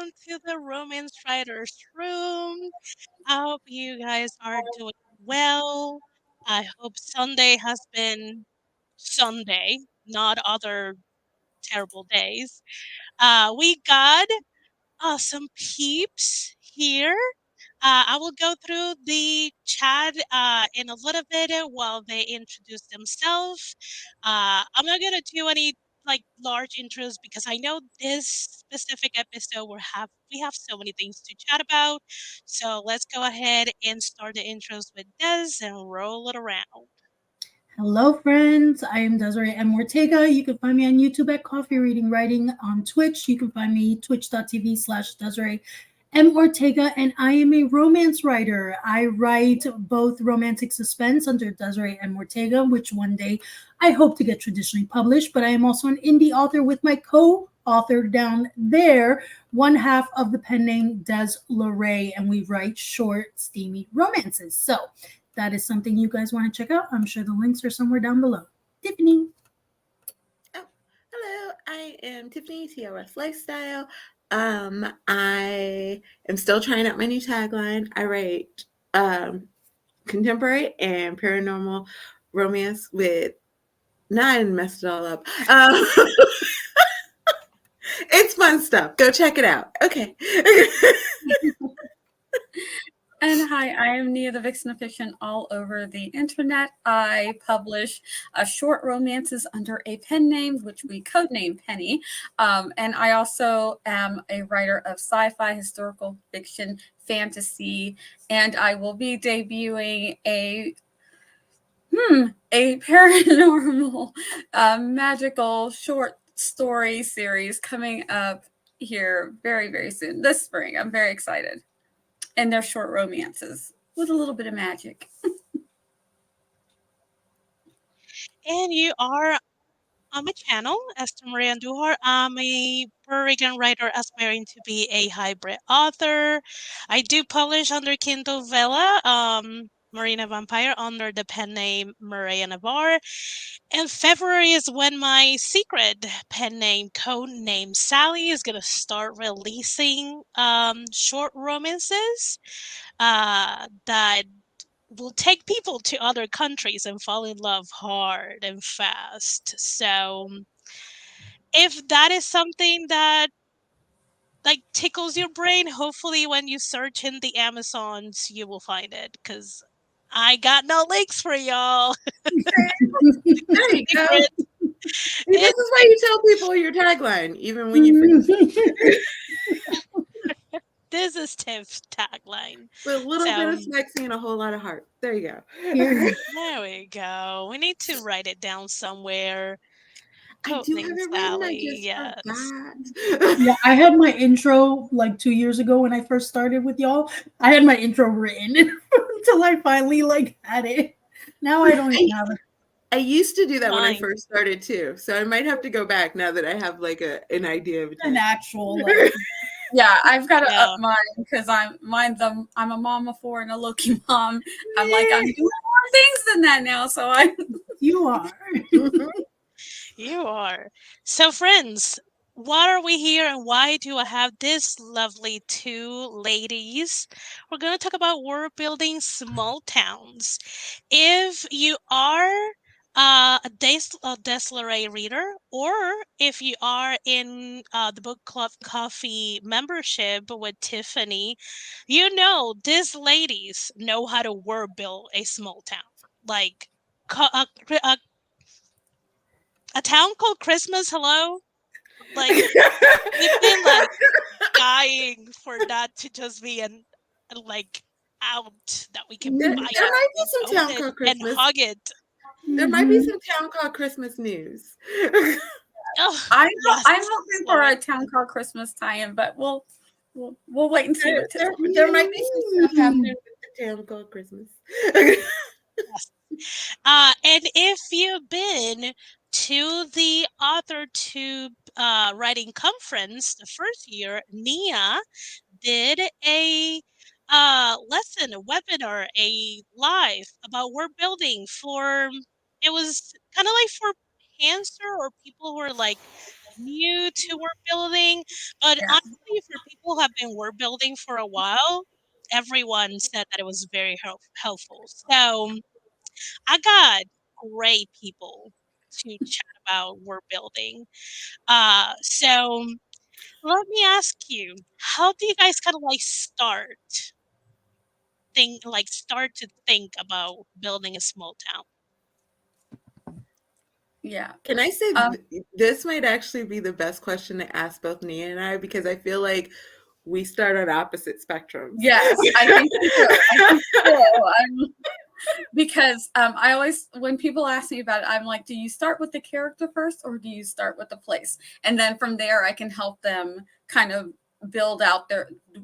welcome to the Romance Writers Room. I hope you guys are doing well. I hope Sunday has been Sunday, not other terrible days. We got some peeps here. I will go through the chat in a little bit while they introduce themselves. I'm not gonna do any like large intros because I know this specific episode we have so many things to chat about. So let's go ahead and start the intros with Des and roll it around. Hello, friends. I am Desiree M. Ortega. You can find me on YouTube at Coffee Reading Writing. On Twitch, you can find me twitch.tv/Desiree M. Ortega, and I am a romance writer. I write both romantic suspense under Desiree M. Ortega, which one day I hope to get traditionally published, but I am also an indie author with my co-author down there, one half of the pen name Des LeRae, and we write short, steamy romances. So that is something you guys want to check out. I'm sure the links are somewhere down below. Tiffany. Oh, hello. I am Tiffany, TL Russ Lifestyle. I am still trying out my new tagline. I write contemporary and paranormal romance with. Nah, I didn't mess it all up. It's fun stuff. Go check it out. Okay. And hi, I am Nia the Vixen of Fiction all over the internet. I publish short romances under a pen name, which we codename Penny. And I also am a writer of sci-fi, historical fiction, fantasy, and I will be debuting a paranormal, magical short story series coming up here very, very soon, this spring. I'm very excited. And they're short romances with a little bit of magic. And you are on my channel, Esther Maria Andujar. I'm a Puerto Rican writer aspiring to be a hybrid author. I do publish under Kindle Vela, Marina Vampire, under the pen name Maria Navarre. And February is when my secret pen name, code name Sally, is going to start releasing short romances that will take people to other countries and fall in love hard and fast. So if that is something that like tickles your brain, hopefully when you search in the Amazons you will find it, because I got no links for y'all. There you go. See, this is why you tell people your tagline, even when you forget. This is Tiff's tagline. With a little bit of sexy and a whole lot of heart. There you go. There we go. We need to write it down somewhere. I do have it written. I just forgot. Yeah, I had my intro like 2 years ago when I first started with y'all. I had my intro written until I finally like had it. Now I don't even have it. I used to do that when I first started too, so I might have to go back now that I have like an idea of an actual. Like, yeah, I've got to up mine because I'm a mom of four and a Loki mom. I'm like I'm doing more things than that now, so you are. You are. So friends, what are we here and why do I have this lovely two ladies? We're going to talk about world building small towns. If you are a Desleray reader, or if you are in the book club coffee membership with Tiffany, you know these ladies know how to world build a small town. Like a town called Christmas, hello? Like, we've been, like, dying for that to just be like, out that we can buy there might be some town called Christmas. And hug it. There might be some town called Christmas news. I'm hoping for a town called Christmas tie-in, but we'll wait and see. There might be some stuff happening with the town called Christmas. Yes. And if you've been to the AuthorTube writing conference the first year, Nia did a lesson, a webinar, a live about word building for, it was kind of like for cancer or people who are like new to world building, but Yeah. honestly, for people who have been world building for a while, everyone said that it was very helpful. So I got great people to chat about world building. So let me ask you, how do you guys kind of like start to think about building a small town? Yeah. Can I say Um, this might actually be the best question to ask both Nia and I, because I feel like we start on opposite spectrums. yes, I think we do. I think we do. Because I always, when people ask me about it, I'm like, do you start with the character first or do you start with the place? And then from there, I can help them kind of build out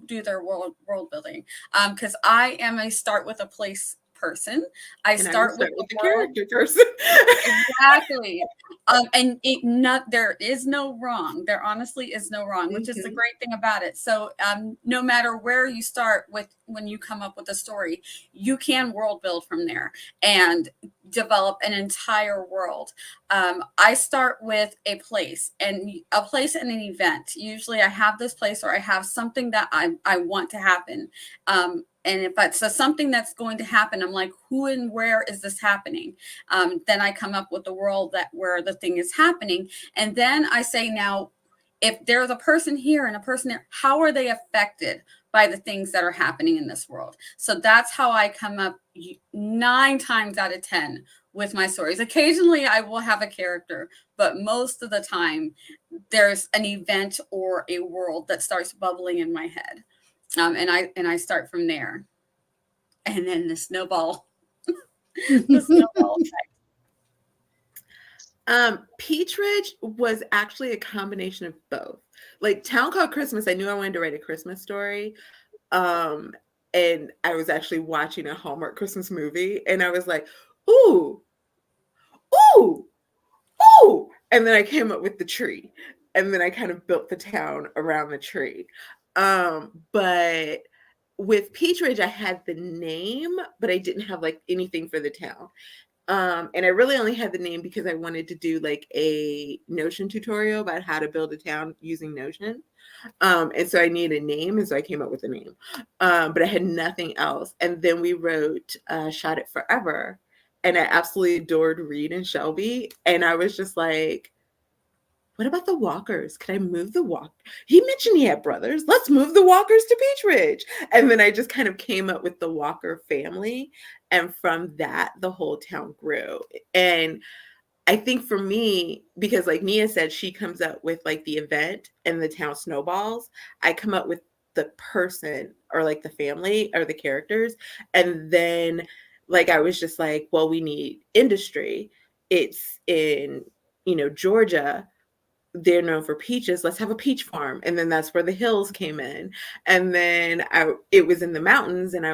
do their world building. Because I am a start with a place person. I And I'm gonna start with start the with the world. character person. Exactly. And there is no wrong. There honestly is no wrong, which is the Mhm. great thing about it. So no matter where you start with when you come up with a story, you can world build from there and develop an entire world. I start with a place and an event. Usually I have this place or I have something that I want to happen. And if it's something that's going to happen, I'm like, who and where is this happening? Then I come up with the world that where the thing is happening. And then I say, now, if there's a person here and a person there, how are they affected by the things that are happening in this world? So that's how I come up 9 times out of 10 with my stories. Occasionally I will have a character, but most of the time there's an event or a world that starts bubbling in my head. And I start from there. And then the snowball, the snowball. Peach Ridge was actually a combination of both. Like Town Called Christmas, I knew I wanted to write a Christmas story. Um, and I was actually watching a Hallmark Christmas movie, and I was like, ooh, ooh, ooh. And then I came up with the tree. And then I kind of built the town around the tree. But with Peach Ridge, I had the name, but I didn't have like anything for the town. And I really only had the name because I wanted to do like a Notion tutorial about how to build a town using Notion. And so I needed a name, and so I came up with a name. But I had nothing else. And then we wrote Shot It Forever. And I absolutely adored Reed and Shelby. And I was just like, what about the Walkers? Could I move the Walk? He mentioned he had brothers. Let's move the Walkers to Peach Ridge. And then I just kind of came up with the Walker family. And from that, the whole town grew. And I think for me, because like Nia said, she comes up with like the event and the town snowballs. I come up with the person or like the family or the characters. And then like I was just like, well, we need industry. It's in, Georgia. They're known for peaches. Let's have a peach farm. And then that's where the hills came in. And then it was in the mountains, and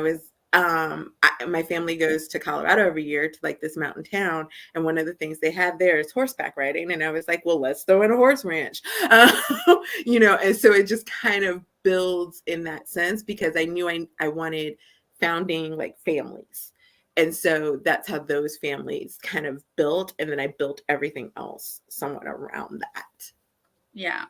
my family goes to Colorado every year to like this mountain town. And one of the things they have there is horseback riding. And I was like, well, let's throw in a horse ranch, and so it just kind of builds in that sense because I knew I wanted founding like families. And so that's how those families kind of built. And then I built everything else somewhat around that. Yeah.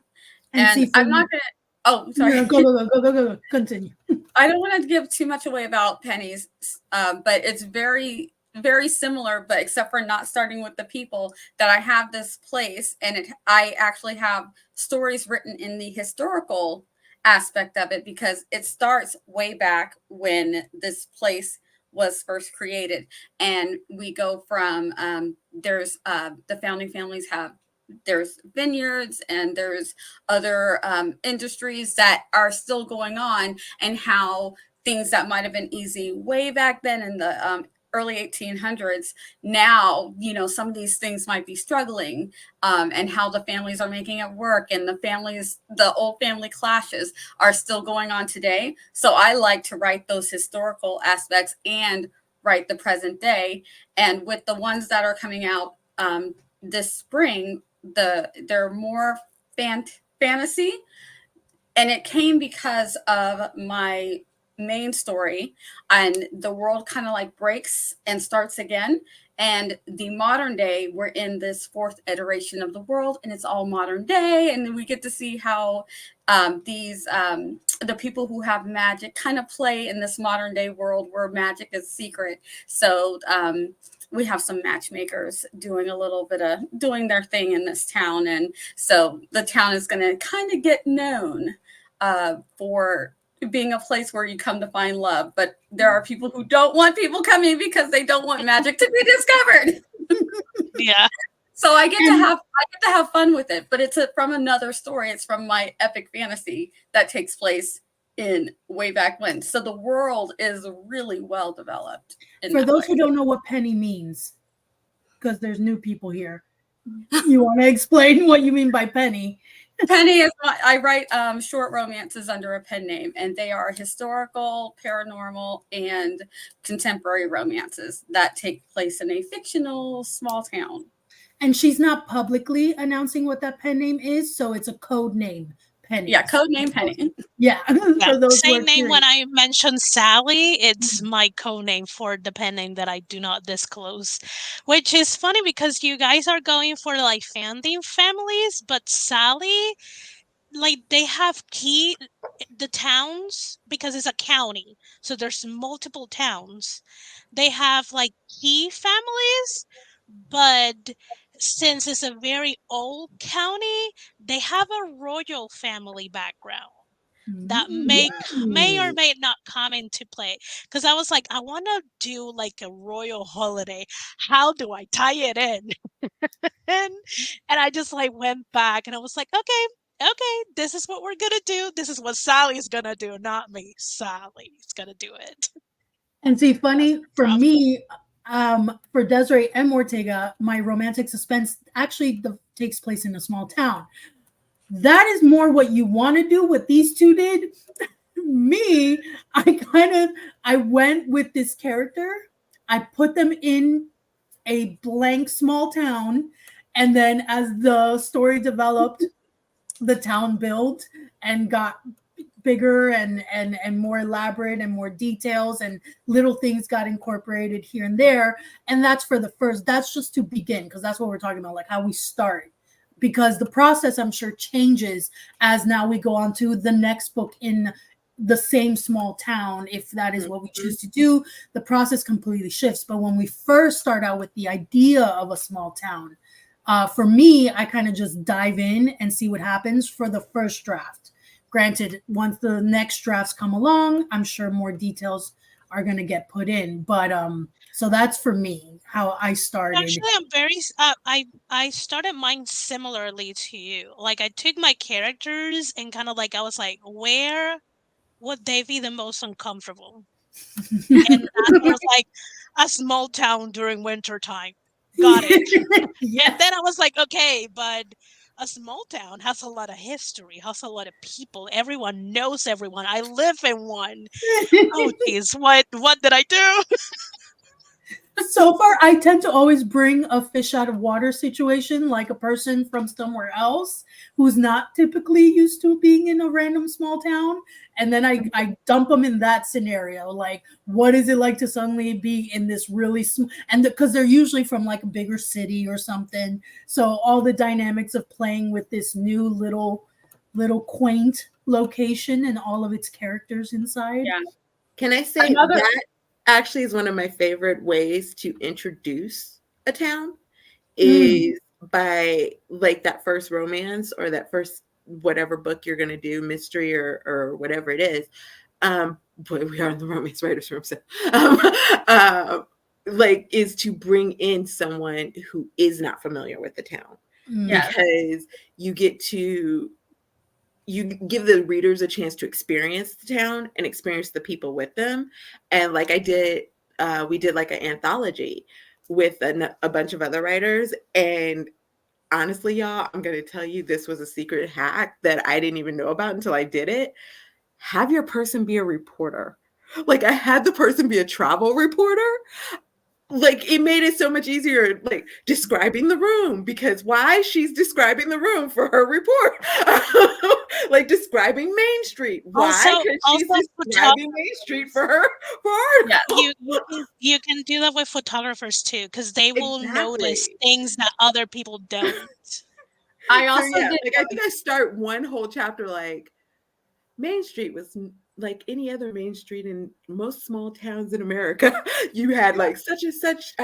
And And see, for I'm not going to, oh, sorry. yeah, go. Continue. I don't want to give too much away about Penny's, but it's very, very similar, but except for not starting with the people that I have this place and I actually have stories written in the historical aspect of it because it starts way back when this place was first created. And we go from, there's the founding families have there's vineyards and there's other industries that are still going on, and how things that might have been easy way back then in the early 1800s, now some of these things might be struggling, and how the families are making it work, and the old family clashes are still going on today. So I like to write those historical aspects and write the present day. And with the ones that are coming out this spring, they're more fantasy, and it came because of my main story, and the world kind of like breaks and starts again, And the modern day, we're in this fourth iteration of the world, and it's all modern day. And then we get to see how the people who have magic kind of play in this modern day world where magic is secret. So we have some matchmakers doing a little bit of doing their thing in this town. And so the town is going to kind of get known for being a place where you come to find love. But there are people who don't want people coming because they don't want magic to be discovered. Yeah. So I get to have fun with it, but it's from another story. It's from my epic fantasy that takes place in way back when. So the world is really well developed. For those who don't know what penny means, because there's new people here, you want to explain what you mean by penny? Penny is I write short romances under a pen name, and they are historical, paranormal, and contemporary romances that take place in a fictional small town. And she's not publicly announcing what that pen name is, so it's a code name. Penny. Yeah, code name Penny. Yeah. For those same name when I mentioned Sally, it's my code name for the pen name that I do not disclose. Which is funny because you guys are going for like founding families, but Sally, like they have the towns, because it's a county, so there's multiple towns. They have like key families, but since it's a very old county, they have a royal family background that may or may not come into play. Because I was like, I want to do like a royal holiday. How do I tie it in? and I just like went back and I was like, okay, this is what we're gonna do. This is what Sally's gonna do, not me. Sally's gonna do it. And see, funny for me, for Desiree and Ortega, my romantic suspense actually takes place in a small town. That is more what you want to do. What these two did. Me, I went with this character. I put them in a blank small town, and then as the story developed, the town built and got bigger and more elaborate and more details, and little things got incorporated here and there. And that's just to begin, because that's what we're talking about, like how we start, because the process I'm sure changes as now we go on to the next book in the same small town. If that is what we choose to do, the process completely shifts. But when we first start out with the idea of a small town, for me, I kind of just dive in and see what happens for the first draft. Granted, once the next drafts come along, I'm sure more details are going to get put in. But so that's for me how I started. Actually, I'm very I started mine similarly to you. Like I took my characters and kind of like I was like, where would they be the most uncomfortable? And that was like a small town during winter time. Got it. Yeah. And then I was like, okay, but a small town has a lot of history, has a lot of people. Everyone knows everyone. I live in one. Oh, geez, what did I do? So far, I tend to always bring a fish out of water situation, like a person from somewhere else who's not typically used to being in a random small town. And then I dump them in that scenario. Like, what is it like to suddenly be in this really small, and because they're usually from like a bigger city or something. So all the dynamics of playing with this new little quaint location and all of its characters inside. Yeah. Can I say that actually is one of my favorite ways to introduce a town is by like that first romance or that first whatever book you're going to do, mystery or whatever it is. Boy, we are in the romance writers room. So, like is to bring in someone who is not familiar with the town, because you give the readers a chance to experience the town and experience the people with them. And like I did, we did like an anthology with a bunch of other writers. And honestly, y'all, I'm going to tell you, this was a secret hack that I didn't even know about until I did it. Have your person be a reporter. Like I had the person be a travel reporter. like it made it so much easier, like describing the room, because why she's describing the room for her report. Like describing Main Street, why, Also, because she's also describing Main Street for her Yeah. article. you can do that with photographers too, because they will notice Exactly. things that other people don't. I So also yeah, did like I think I start one whole chapter like Main Street was like any other main street in most small towns in America. You had like such and such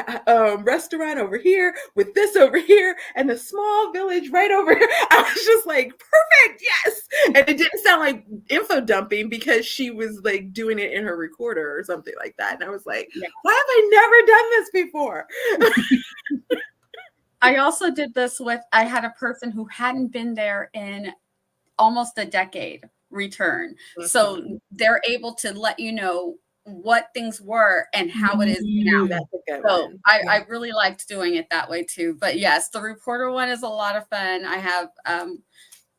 restaurant over here with this over here and a small village right over here. I was just like, perfect, yes. And it didn't sound like info dumping because she was like doing it in her recorder or something like that. And I was like, Yeah. why have I never done this before? I also did this with, I had a person who hadn't been there in almost a decade return. So they're able to let you know what things were and how it is now. That's a good So one. I really liked doing it that way too. But yes, the reporter one is a lot of fun. I have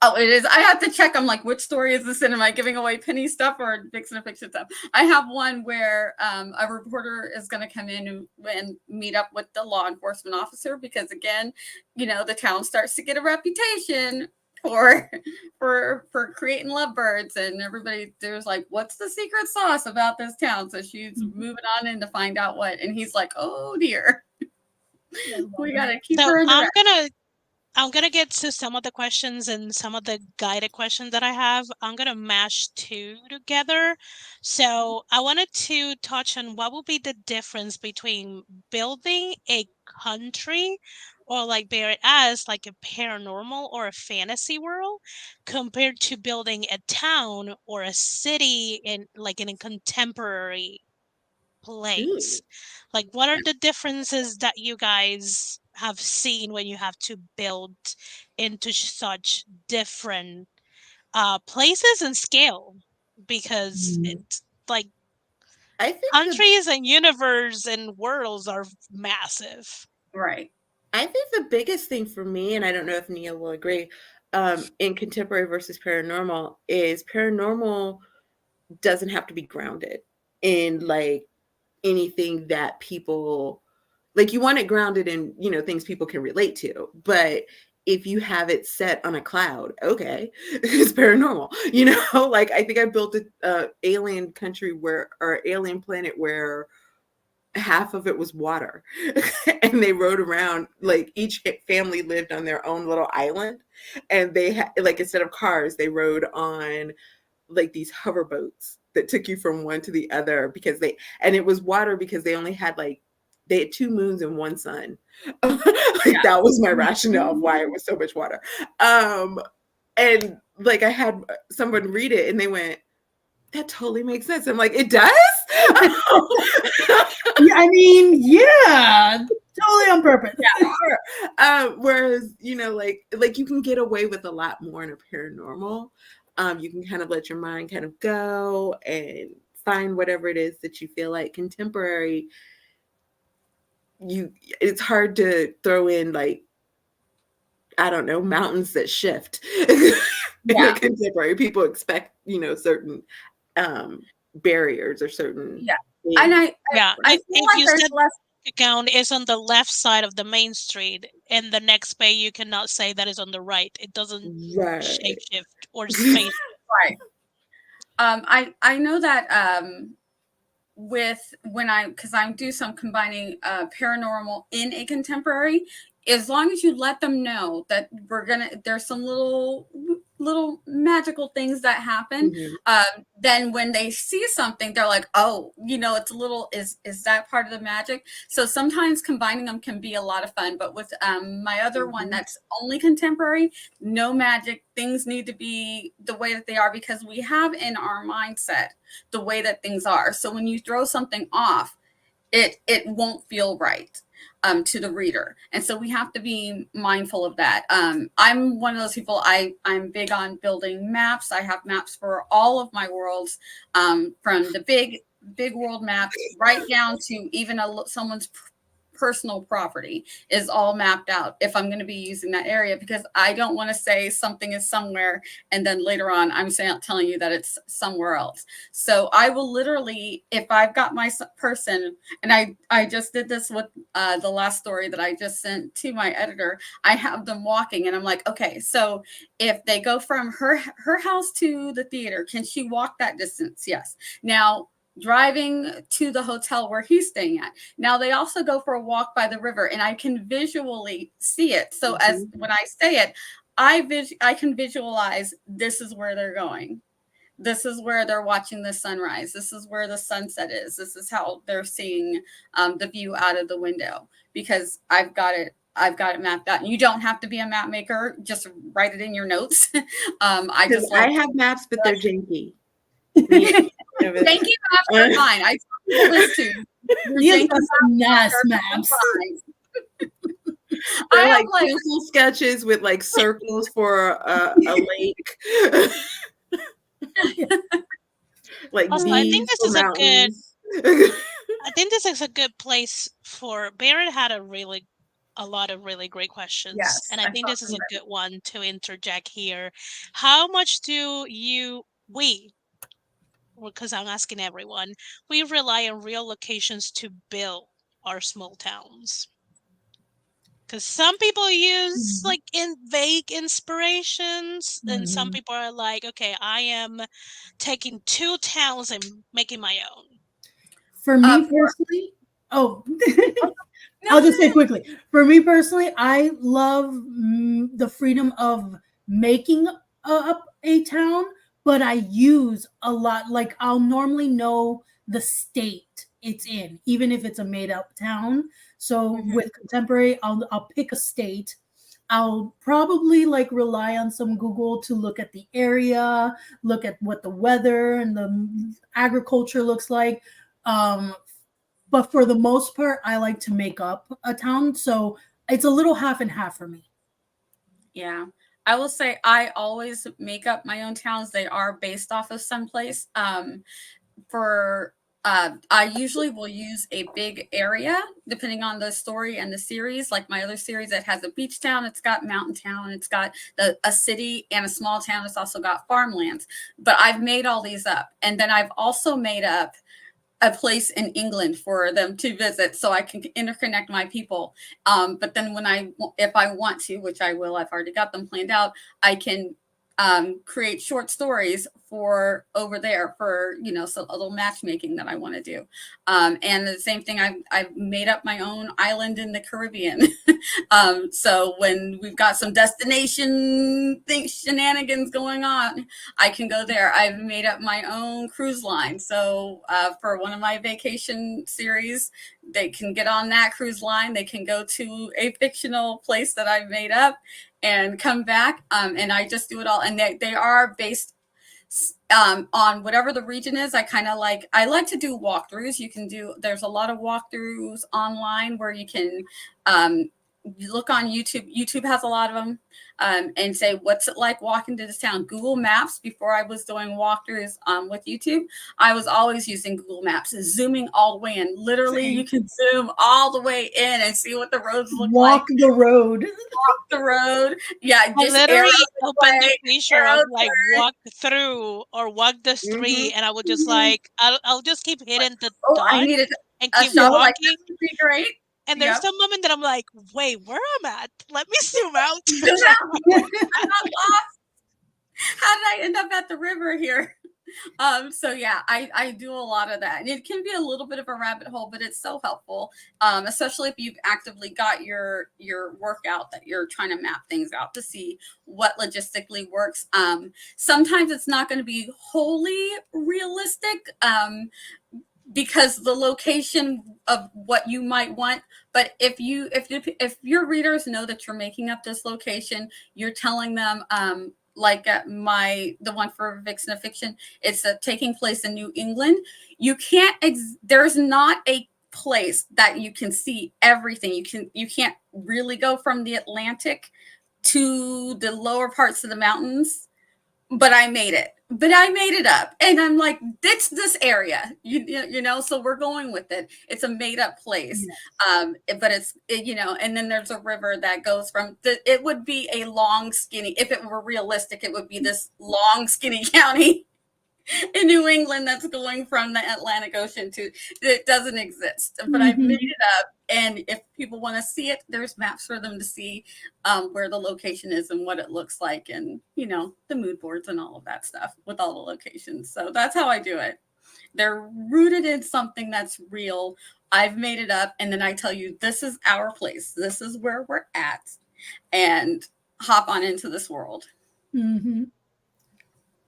oh, it is. I have to check. I'm like, which story is this in? Am I giving away Penny stuff or fiction or fiction stuff? I have one where a reporter is going to come in and meet up with the law enforcement officer because, again, you know, the town starts to get a reputation for for creating lovebirds, and everybody there's like, what's the secret sauce about this town? So she's moving on in to find out what, and he's like, oh dear, we got to keep So her in the I'm gonna get to some of the questions and some of the guided questions that I have. I'm gonna mash two together. So I wanted to touch on what would be the difference between building a country or like bear it as like a paranormal or a fantasy world compared to building a town or a city in like in a contemporary place. Like, what are the differences that you guys have seen when you have to build into such different places and scale? Because it's like I think the countries and universe and worlds are massive. right. I think the biggest thing for me, and I don't know if Nia will agree, in contemporary versus paranormal is paranormal doesn't have to be grounded in like anything that people like. You want it grounded in, you know, things people can relate to, but if you have it set on a cloud, okay, it's paranormal, you know. Like I think I built a alien country where, or alien planet where half of it was water. And they rode around, like each family lived on their own little island, and they had like, instead of cars, they rode on like these hover boats that took you from one to the other, because they, and it was water because they only had like, they had two moons and one sun. Like that was my rationale of why it was so much water. And like I had someone read it and they went, that totally makes sense. I'm like, it does? Yeah, I mean, yeah, totally on purpose. Yeah. Whereas, you know, like you can get away with a lot more in a paranormal. You can kind of let your mind kind of go and find whatever it is that you feel like. Contemporary, it's hard to throw in like, I don't know, mountains that shift. In the contemporary, people expect, you know, certain barriers or certain things. And I if feel like you there's said less. account is on the left side of the main street, and the next bay you cannot say that is on the right. It doesn't Right. shapeshift or space. Right. I know that with when because I do some combining paranormal in a contemporary, as long as you let them know that there's some little magical things that happen, then when they see something, they're like, oh, you know, it's a little, is that part of the magic? So sometimes combining them can be a lot of fun. But with my other one that's only contemporary, no magic, things need to be the way that they are, because we have in our mindset the way that things are. So when you throw something off, it won't feel right to the reader. And so we have to be mindful of that. I'm one of those people, I'm big on building maps. I have maps for all of my worlds, from the big world maps right down to even someone's personal property is all mapped out if I'm going to be using that area, because I don't want to say something is somewhere and then later on I'm telling you that it's somewhere else. So I will literally, if I've got my person, and I just did this with the last story that I just sent to my editor, I have them walking and I'm like, okay, so if they go from her house to the theater, can she walk that distance? Yes. Now, driving to the hotel where he's staying at. Now they also go for a walk by the river and I can visually see it. So as when I say it, I can visualize this is where they're going. This is where they're watching the sunrise. This is where the sunset is. This is how they're seeing the view out of the window, because I've got it mapped out. And you don't have to be a map maker. Just write it in your notes. I have maps, but they're janky. Thank you, maps are fine. I told this too. Yes, nice maps. They're like pencil sketches with like circles for a lake. Like also, I think this is a good. I think this is a good place for Barrett had a lot of really great questions, yes, and I think this is a good one to interject here. How much do because I'm asking everyone, we rely on real locations to build our small towns? Because some people use like in vague inspirations, and some people are like, okay, I am taking 2 towns and making my own. For me personally, I'll just say quickly. For me personally, I love the freedom of making up a town, but I use a lot. Like I'll normally know the state it's in, even if it's a made up town. So with contemporary, I'll pick a state. I'll probably like rely on some Google to look at the area, look at what the weather and the agriculture looks like. But for the most part, I like to make up a town. So it's a little half and half for me. Yeah. I will say I always make up my own towns. They are based off of someplace. I usually will use a big area depending on the story and the series. Like my other series that has a beach town, it's got mountain town, it's got a city and a small town. It's also got farmlands. But I've made all these up. And then I've also made up a place in England for them to visit so I can interconnect my people. But then if I want to, which I will, I've already got them planned out, I can create short stories for over there for, so a little matchmaking that I want to do. And the same thing, I've made up my own island in the Caribbean. So when we've got some destination shenanigans going on, I can go there. I've made up my own cruise line. So for one of my vacation series, they can get on that cruise line. They can go to a fictional place that I've made up and come back. And I just do it all. And they are based on whatever the region is. I like to do walkthroughs. There's a lot of walkthroughs online where you can you look on YouTube. YouTube has a lot of them, and say, what's it like walking to this town? Google Maps, before I was doing walkthroughs with YouTube, I was always using Google Maps, zooming all the way in. Literally, you can zoom all the way in and see what the roads look like. Walk the road. Yeah, I literally opened the feature of like walk through or walk the street, and I would just like, I'll just keep hitting the dot I needed and keep walking. like, this would be great. And there's some moment that I'm like, wait, where I'm at? Let me zoom out. I'm not lost. How did I end up at the river here? So yeah, I do a lot of that, and it can be a little bit of a rabbit hole, but it's so helpful, especially if you've actively got your workout that you're trying to map things out to see what logistically works. Sometimes it's not going to be wholly realistic, because the location of what you might want. But if your readers know that you're making up this location, you're telling them, like the one for Vixen of Fiction, it's taking place in New England. You can't, there's not a place that you can see everything. You can't really go from the Atlantic to the lower parts of the mountains but I made it. But I made it up, and I'm like, it's this area, So we're going with it. It's a made up place, but and then there's a river that goes from. It would be a long, skinny. If it were realistic, it would be this long, skinny county in New England that's going from the Atlantic Ocean to. It doesn't exist, but I've made it up. And if people want to see it, there's maps for them to see where the location is and what it looks like, and the mood boards and all of that stuff with all the locations. So that's how I do it. They're rooted in something that's real. I've made it up, and then I tell you, this is our place. This is where we're at, and hop on into this world. Mm-hmm.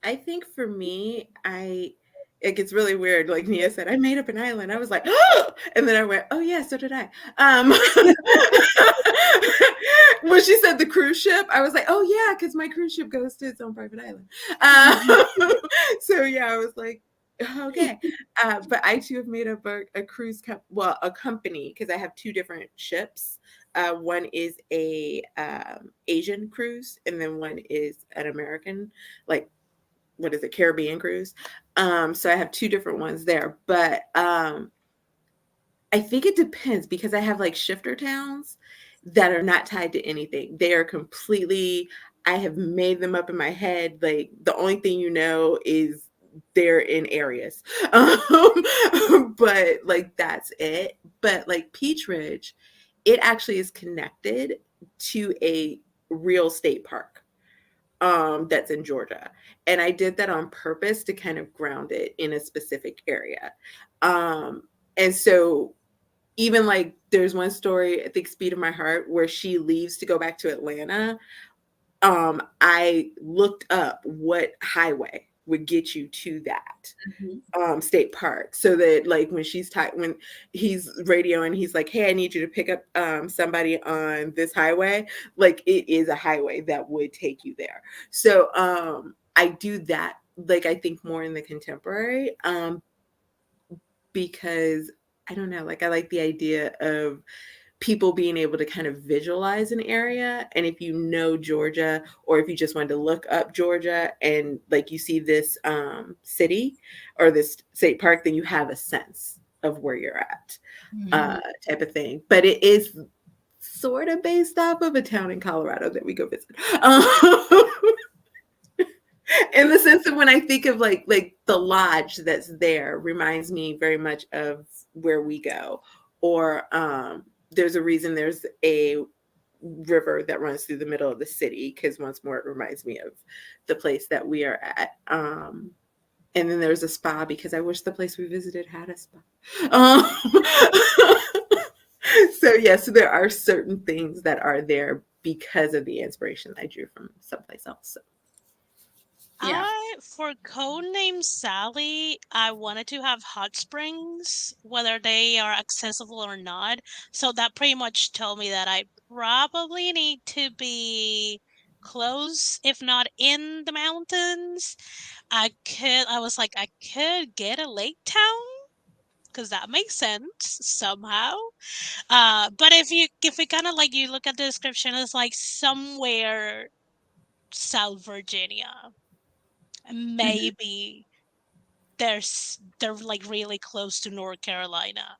I think for me, it gets really weird. Like Nia said, I made up an island. I was like, oh! And then I went, oh yeah, so did I. When she said the cruise ship, I was like, oh yeah, because my cruise ship goes to its own private island. So yeah, I was like, okay. But I too have made up a cruise a company, because I have two different ships. One is a Asian cruise, and then one is an American, like, what is it, Caribbean cruise. So I have two different ones there, but I think it depends, because I have like shifter towns that are not tied to anything. They are completely, I have made them up in my head. Like the only thing is they're in areas, but like that's it. But like Peach Ridge, it actually is connected to a real state park that's in Georgia. And I did that on purpose to kind of ground it in a specific area. And so even like there's one story, I think Speed of My Heart, where she leaves to go back to Atlanta. I looked up what highway would get you to that state park, so that like when when he's radioing, he's like, hey, I need you to pick up somebody on this highway, like it is a highway that would take you there. So I do that, like I think more in the contemporary, because I don't know, like I like the idea of people being able to kind of visualize an area. And if you know Georgia, or if you just wanted to look up Georgia and like you see this city or this state park, then you have a sense of where you're at, type of thing. But it is sort of based off of a town in Colorado that we go visit. In the sense that when I think of like the lodge that's there reminds me very much of where we go, or there's a reason there's a river that runs through the middle of the city, because once more it reminds me of the place that we are at. And then there's a spa, because I wish the place we visited had a spa. So yeah, so there are certain things that are there because of the inspiration I drew from someplace else. So. Yeah. For Codename Sally, I wanted to have hot springs, whether they are accessible or not. So that pretty much told me that I probably need to be close, if not in the mountains. I was like, I could get a lake town, because that makes sense somehow. But if we kind of like, you look at the description, it's like somewhere South Virginia. Maybe they're like really close to North Carolina.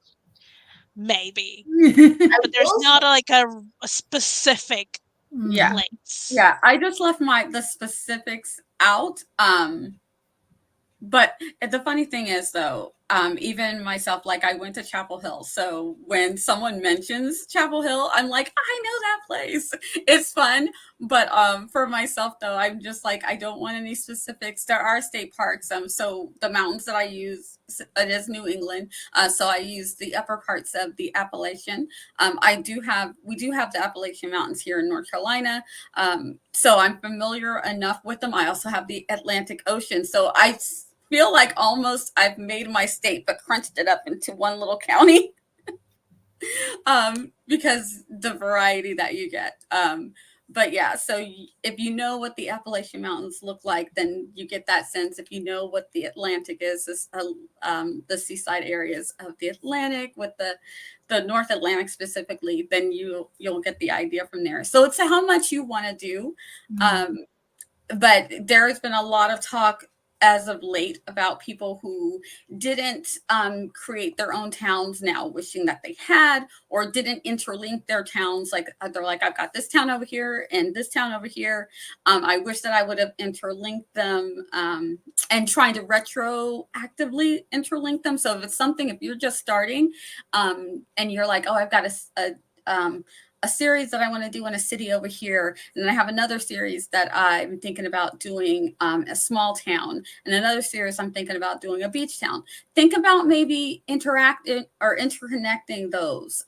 Maybe. But there's not like a specific place. Yeah, I just left the specifics out. But the funny thing is, though, even myself, like I went to Chapel Hill. So when someone mentions Chapel Hill, I'm like, I know that place. It's fun. But for myself, though, I'm just like, I don't want any specifics. There are state parks. So the mountains that I use, it is New England. So I use the upper parts of the Appalachian. We do have the Appalachian Mountains here in North Carolina. So I'm familiar enough with them. I also have the Atlantic Ocean. So I feel like almost I've made my state, but crunched it up into one little county, because the variety that you get. But yeah, so if you know what the Appalachian Mountains look like, then you get that sense. If you know what the Atlantic is, the seaside areas of the Atlantic with the North Atlantic specifically, then you'll get the idea from there. So it's how much you want to do. but there's been a lot of talk as of late about people who didn't create their own towns now, wishing that they had, or didn't interlink their towns. Like they're like, I've got this town over here and this town over here. I wish that I would have interlinked them, and trying to retroactively interlink them. So if you're just starting, and you're like, oh, I've got a series that I want to do in a city over here. And then I have another series that I'm thinking about doing a small town, and another series I'm thinking about doing a beach town. Think about maybe interacting or interconnecting those,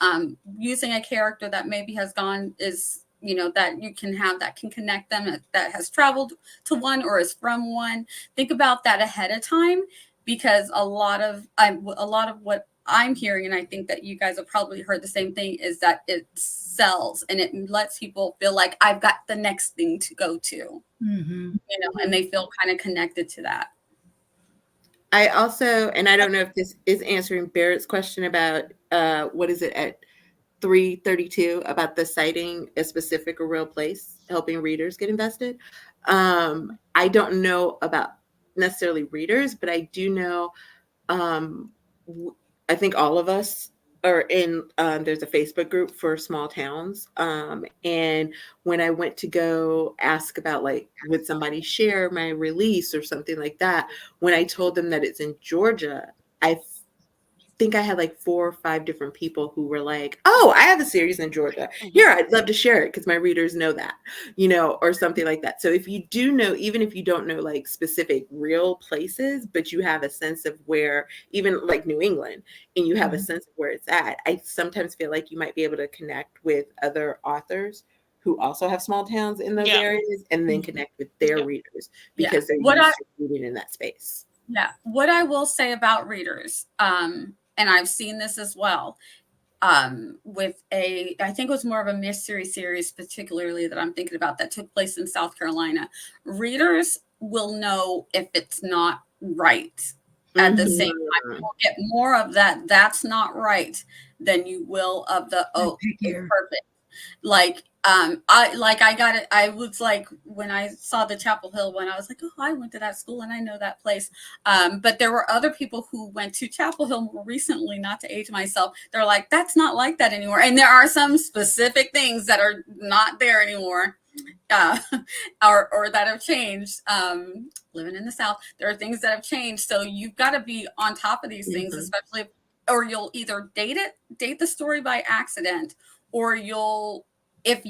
using a character that maybe that you can have that can connect them, that has traveled to one or is from one. Think about that ahead of time, because a lot of what I'm hearing, and I think that you guys have probably heard the same thing, is that it sells and it lets people feel like I've got the next thing to go to, and they feel kind of connected to that. I also, and I don't know if this is answering Barrett's question about what is it at 332 about the citing a specific or real place, helping readers get invested. I don't know about necessarily readers, but I do know, I think all of us are in, there's a Facebook group for small towns. And when I went to go ask about, like, would somebody share my release or something like that, when I told them that it's in Georgia, I think I had like 4 or 5 different people who were like, oh, I have a series in Georgia. Here, I'd love to share it because my readers know that, or something like that. So if you do know, even if you don't know like specific real places, but you have a sense of where, even like New England, and you have a sense of where it's at, I sometimes feel like you might be able to connect with other authors who also have small towns in those areas, and then connect with their readers because they're used to reading in that space. Yeah. What I will say about readers, and I've seen this as well, with I think it was more of a mystery series, particularly that I'm thinking about, that took place in South Carolina. Readers will know if it's not right. At the same time, you'll get more of that's not right than you will of the, oh, it's perfect. Like, I got it. I was like, when I saw the Chapel Hill one, I was like, oh, I went to that school and I know that place. But there were other people who went to Chapel Hill more recently, not to age myself. They're like, that's not like that anymore. And there are some specific things that are not there anymore, or that have changed. Living in the South, there are things that have changed. So you've got to be on top of these things, especially, or you'll either date the story by accident, or if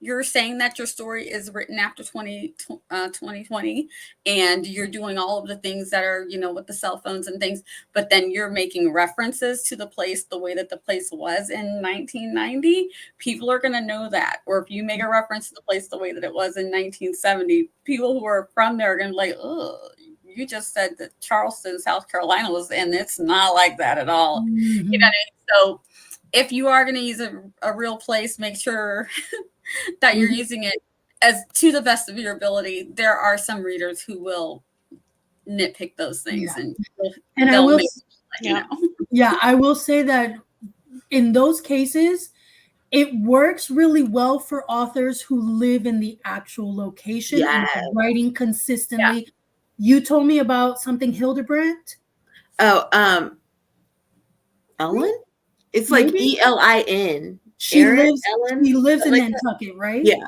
you're saying that your story is written after 2020, and you're doing all of the things that are, with the cell phones and things, but then you're making references to the place the way that the place was in 1990, people are going to know that. Or if you make a reference to the place the way that it was in 1970, people who are from there are going to be like, oh, you just said that Charleston, South Carolina was, and it's not like that at all. You know what I mean? So if you are going to use a real place, make sure that you're using it as to the best of your ability. There are some readers who will nitpick those things, and I will, I will say that in those cases, it works really well for authors who live in the actual location and writing consistently. Yeah. You told me about something Hildebrandt. Oh, Ellen? It's like Elin. She lives in Nantucket, right? Yeah.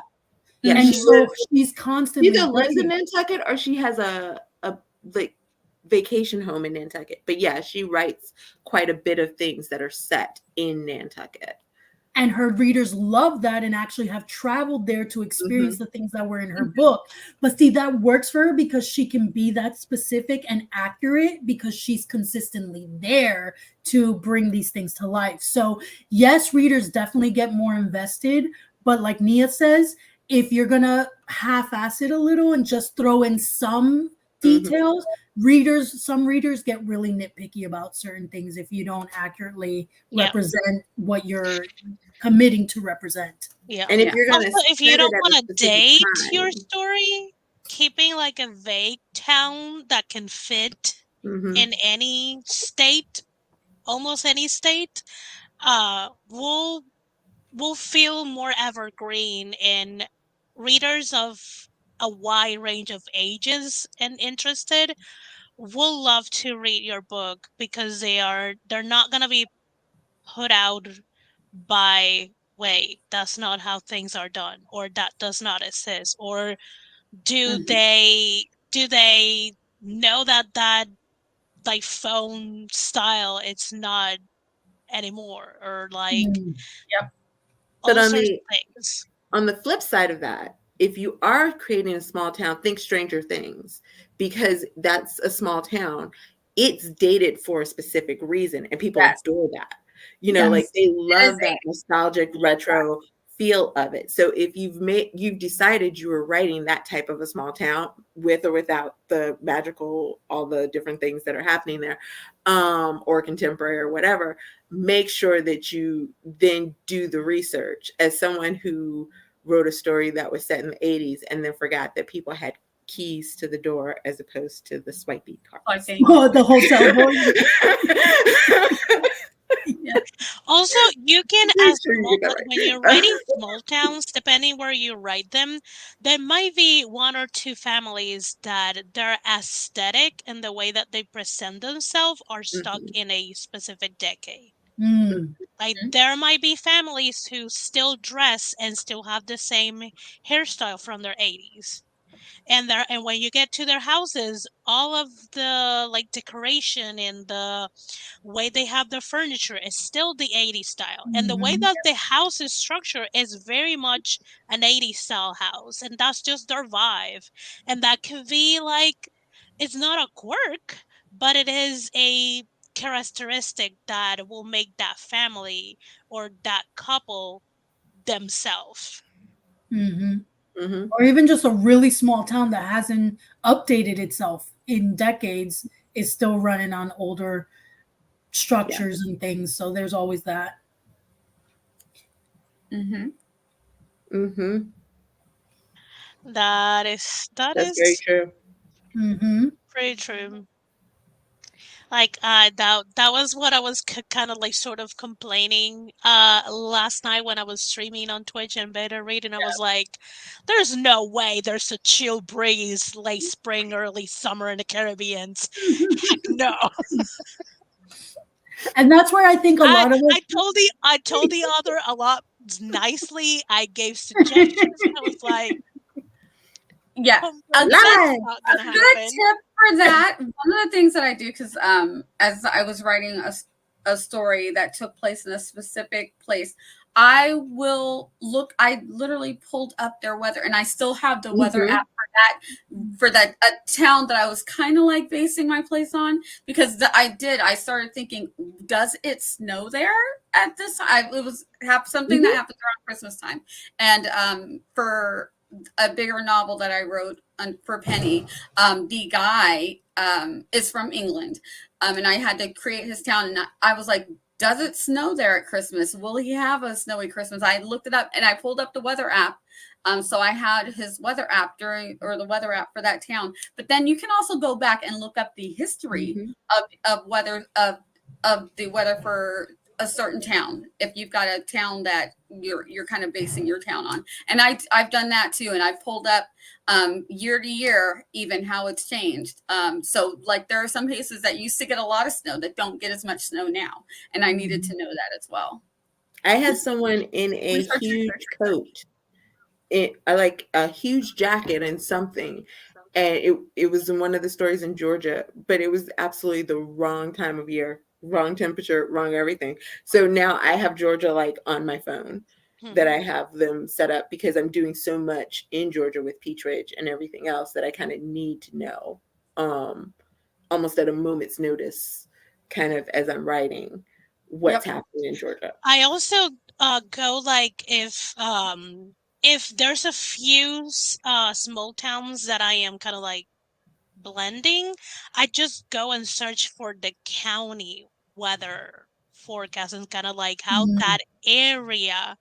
Yeah. And so she's constantly either lives in Nantucket or she has a like vacation home in Nantucket. But yeah, she writes quite a bit of things that are set in Nantucket. And her readers love that and actually have traveled there to experience the things that were in her book. But see, that works for her because she can be that specific and accurate because she's consistently there to bring these things to life. So yes, readers definitely get more invested. But like Nia says, if you're going to half-ass it a little and just throw in some details, some readers get really nitpicky about certain things if you don't accurately represent what you're committing to represent. Yeah. And if you're gonna also, if you don't want to date your story, keeping like a vague town that can fit in any state, almost any state, will feel more evergreen, and readers of a wide range of ages and interested will love to read your book because they're not going to be put out by, wait, that's not how things are done, or that does not exist, or do Mhm. they know that like phone style it's not anymore, or like Mm. Yep. But all sorts of things. on the flip side of that, if you are creating a small town, think Stranger Things, because that's a small town. It's dated for a specific reason, and people Yes. adore that. You know, like Yes. they It is love that nostalgic retro feel of it. So if you've decided you were writing that type of a small town with or without the magical, all the different things that are happening there, or contemporary or whatever, make sure that you then do the research. As someone who wrote a story that was set in the 80s and then forgot that people had keys to the door as opposed to the swipey I cards. think. Oh, the hotel door. Yeah. Also, you can, Make as sure you small, get that like when you're writing right. small towns, depending where you write them, there might be one or two families that their aesthetic and the way that they present themselves are stuck Mhm, in a specific decade. Mm. Like Mhm. there might be families who still dress and still have the same hairstyle from their 80s. And when you get to their houses, all of the like decoration and the way they have their furniture is still the 80s style. And the way Mhm. that the house is structured is very much an 80s style house. And that's just their vibe. And that can be like, it's not a quirk, but it is a characteristic that will make that family or that couple themselves. Mhm. mhm. Or even just a really small town that hasn't updated itself in decades is still running on older Yeah. structures and things. So there's always that. Mm-hmm. Mhm. That That's very is true. Hmm. pretty true. Like that was what I was kind of like sort of complaining last night when I was streaming on Twitch and beta reading. I was like, there's no way there's a chill breeze late spring, early summer in the Caribbean. Heck no. And that's where I think a lot of I told the author a lot nicely. I gave suggestions and I was like, Yeah. A good that's life. not a gonna good happen. tip for that. One of the things that I do, because as I was writing a story that took place in a specific place, I will look. I literally pulled up their weather, and I still have the weather Mhm. app for that a town that I was kind of like basing my place on, because I started thinking, does it snow there at this? It was something that Mhm. happened around Christmas time, and for a bigger novel that I wrote for Penny, the guy is from England, and I had to create his town, and I was like, does it snow there at Christmas? Will he have a snowy Christmas? I looked it up and I pulled up the weather app. So I had his weather app the weather app for that town. But then you can also go back and look up the history Mhm. of weather of the weather for a certain town. If you've got a town that you're kind of basing your town on, and I've done that too, and I've pulled up year to year even how it's changed. So like there are some places that used to get a lot of snow that don't get as much snow now, and I needed to Mhm. know that as well. I had someone in a Research, research, huge research. coat, I like a huge jacket and something, and it was in one of the stories in Georgia, but it was absolutely the wrong time of year, wrong temperature, wrong everything. So now I have Georgia like on my phone, that I Hmm. have them set up because I'm doing so much in Georgia with Peach Ridge and everything else that I kind of need to know, um, almost at a moment's notice, kind of as I'm writing what's Yep. happening in Georgia. I also go like if there's a few small towns that I am kind of like blending, I just go and search for the county weather forecast and kind of like how Mm, that area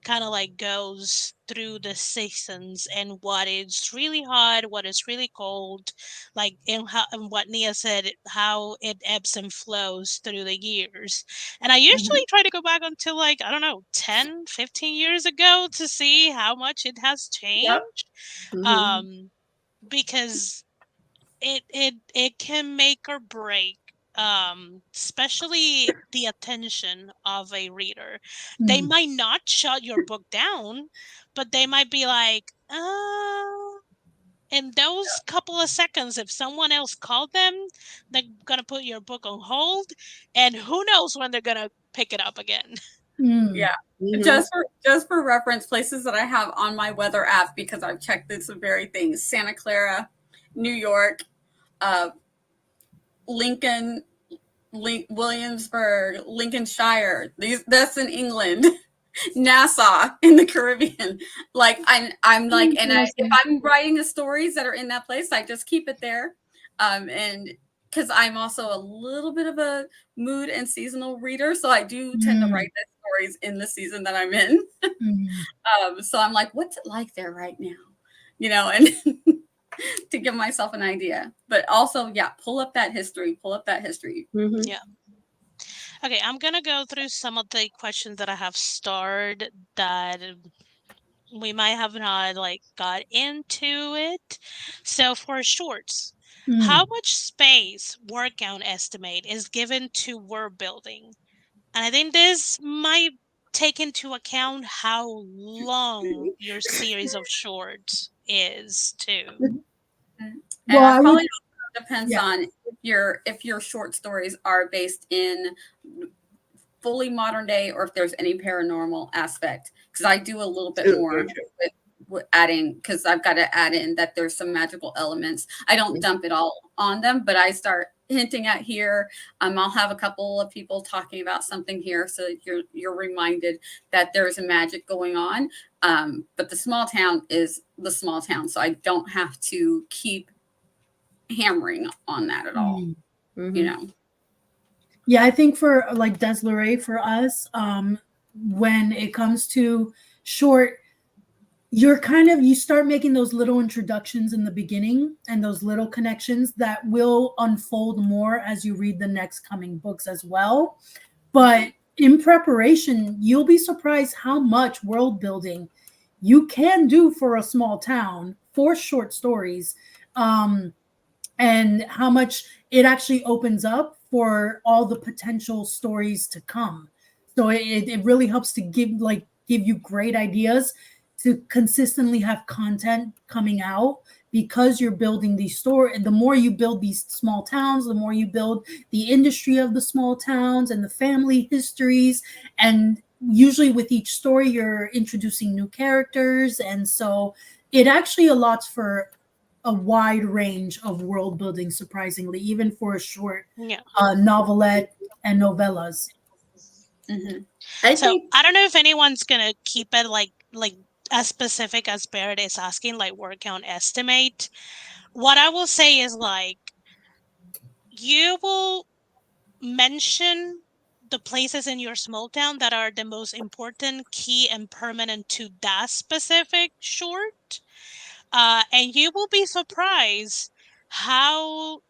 kind of like goes through the seasons and what is really hot, what is really cold, like and how and what Nia said, how it ebbs and flows through the years. And I Mhm. usually try to go back until like, I don't know, 10, 15 years ago to see how much it has Yep. changed. Mhm. Um, because it can make or break especially the attention of a reader. They mm, might not shut your book down, but they might be like, in those couple of seconds, if someone else called them, they're gonna put your book on hold, and who knows when they're gonna pick it up again. mm, Yeah. Mhm. Just for reference, places that I have on my weather app because I've checked this very things: Santa Clara, New York, uh, Lincoln, Williamsburg, Lincolnshire. That's in England. Nassau in the Caribbean. Like I'm like, and if interesting. I'm writing the stories that are in that place, I just keep it there. And because I'm also a little bit of a mood and seasonal reader, so I do tend to Mm, write the stories in the season that I'm in. mm. So I'm like, what's it like there right now? And to give myself an idea. But also, yeah, pull up that history. Pull up that history. Mhm. Yeah. Okay, I'm gonna go through some of the questions that I have starred that we might have not like got into it. So for shorts, how Mm, much space word count estimate is given to word building? And I think this might take into account how long your series of shorts is too. well, And it I would, probably also depends yeah. on if your short stories are based in fully modern day or if there's any paranormal aspect. Because I do a little bit Ooh, very more true. with adding, because I've got to add in that there's some magical elements. I don't dump it all on them, but I start hinting at here. I'll have a couple of people talking about something here, so that you're reminded that there's a magic going on. But the small town is the small town, so I don't have to keep hammering on that at all. Mm. You Mhm. know. Yeah, I think for like Desiree, for us, when it comes to short, you're kind of you start making those little introductions in the beginning and those little connections that will unfold more as you read the next coming books as well. But in preparation, you'll be surprised how much world building you can do for a small town for short stories. Um, and how much it actually opens up for all the potential stories to come. So it really helps to give you great ideas to consistently have content coming out because you're building these story. The more you build these small towns, the more you build the industry of the small towns and the family histories. And usually with each story, you're introducing new characters. And so it actually allots for a wide range of world building, surprisingly, even for a short Yeah. novelette and novellas. Mhm. I So think I don't know if anyone's gonna keep it like as specific as Barrett is asking, like word count estimate. What I will say is like you will mention the places in your small town that are the most important, key, and permanent to that specific short. And you will be surprised how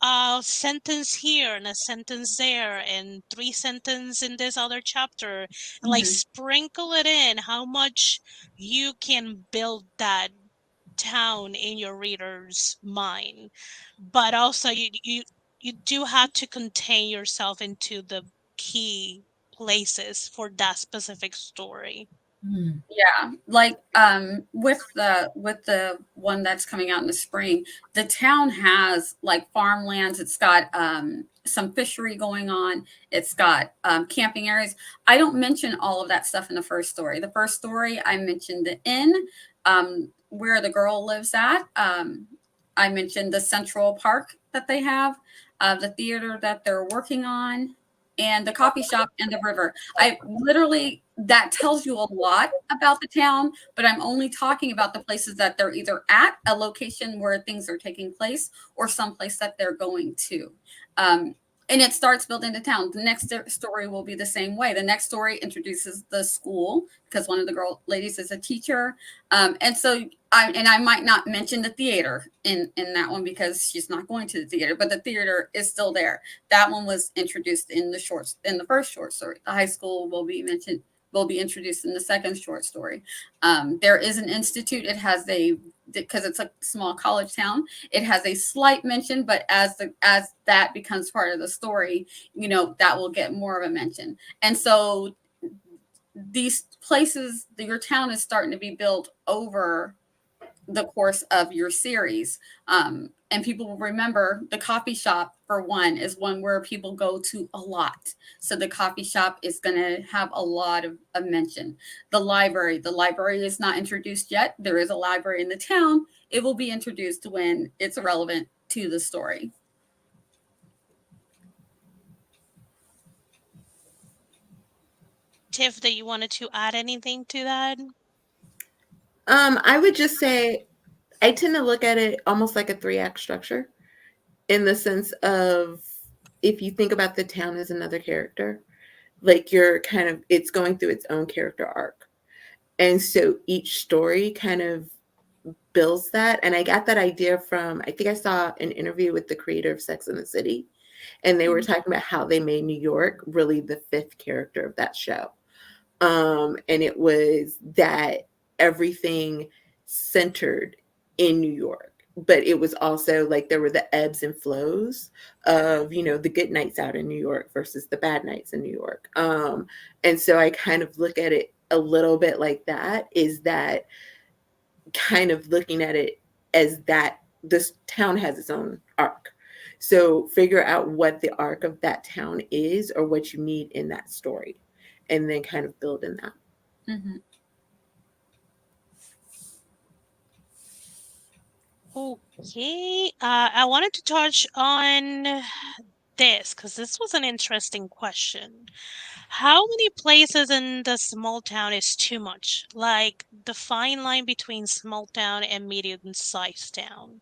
a sentence here and a sentence there and three sentences in this other chapter and like Mhm. sprinkle it in how much you can build that town in your reader's mind, but also you do have to contain yourself into the key places for that specific story. Mm, Yeah, like with the one that's coming out in the spring, the town has like farmlands. It's got some fishery going on. It's got camping areas. I don't mention all of that stuff in the first story. The first story I mentioned the inn where the girl lives at. I mentioned the Central Park that they have, the theater that they're working on, and the coffee shop and the river. I literally that tells you a lot about the town, but I'm only talking about the places that they're either at a location where things are taking place or someplace that they're going to. Um, and it starts building the town. The next story will be the same way. The next story introduces the school because one of the ladies is a teacher, and so I might not mention the theater in that one because she's not going to the theater, but the theater is still there. That one was introduced in the first short story. The high school will be introduced in the second short story. There is an institute. It has because it's a small college town, it has a slight mention, but as that becomes part of the story, that will get more of a mention. And so these places, your town is starting to be built over the course of your series. And people will remember the coffee shop, for one, is one where people go to a lot. So the coffee shop is going to have a lot of mention. The library is not introduced yet. There is a library in the town. It will be introduced when it's relevant to the story. Tiff, that you wanted to add anything to that? I would just say I tend to look at it almost like a 3-act structure, in the sense of, if you think about the town as another character, like it's going through its own character arc. And so each story kind of builds that. And I got that idea from, I think I saw an interview with the creator of Sex and the City, and they were talking about how they made New York really the 5th character of that show. And it was that everything centered in New York, but it was also like there were the ebbs and flows of, the good nights out in New York versus the bad nights in New York. And so I kind of look at it a little bit like that, is that kind of looking at it as that this town has its own arc. So figure out what the arc of that town is, or what you need in that story, and then kind of build in that. Mm-hmm. Okay. I wanted to touch on this because this was an interesting question. How many places in the small town is too much? Like the fine line between small town and medium-sized town.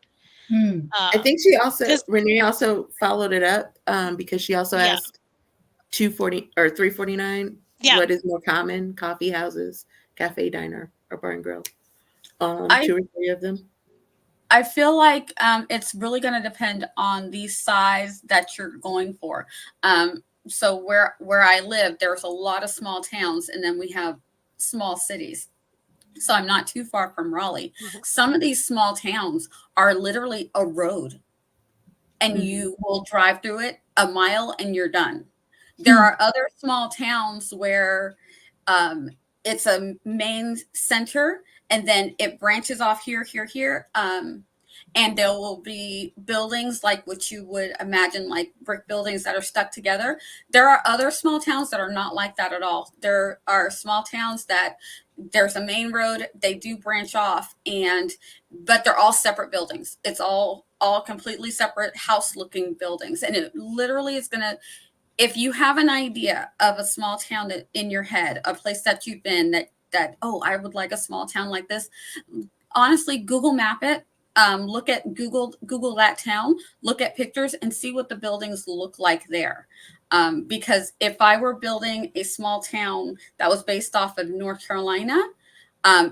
I think Because Renee also followed it up, because she also yeah, asked 240 or 349, yeah. what is more common: coffee houses, cafe, diner, or bar and grill? I 2 or 3 of them. I feel like it's really going to depend on the size that you're going for. So where I live, there's a lot of small towns, and then we have small cities. So I'm not too far from Raleigh. Mhm. Some of these small towns are literally a road, and you will drive through it a mile and you're done. There are other small towns where it's a main center, and then it branches off here, here, here. And there will be buildings like what you would imagine, like brick buildings that are stuck together. There are other small towns that are not like that at all. There are small towns that there's a main road, they do branch off, but they're all separate buildings. It's all completely separate house looking buildings. And it literally is going to, if you have an idea of a small town that in your head, a place that you've been that, oh, I would like a small town like this, honestly, Google map it. Look at Google that town, look at pictures and see what the buildings look like there. Because if I were building a small town that was based off of North Carolina,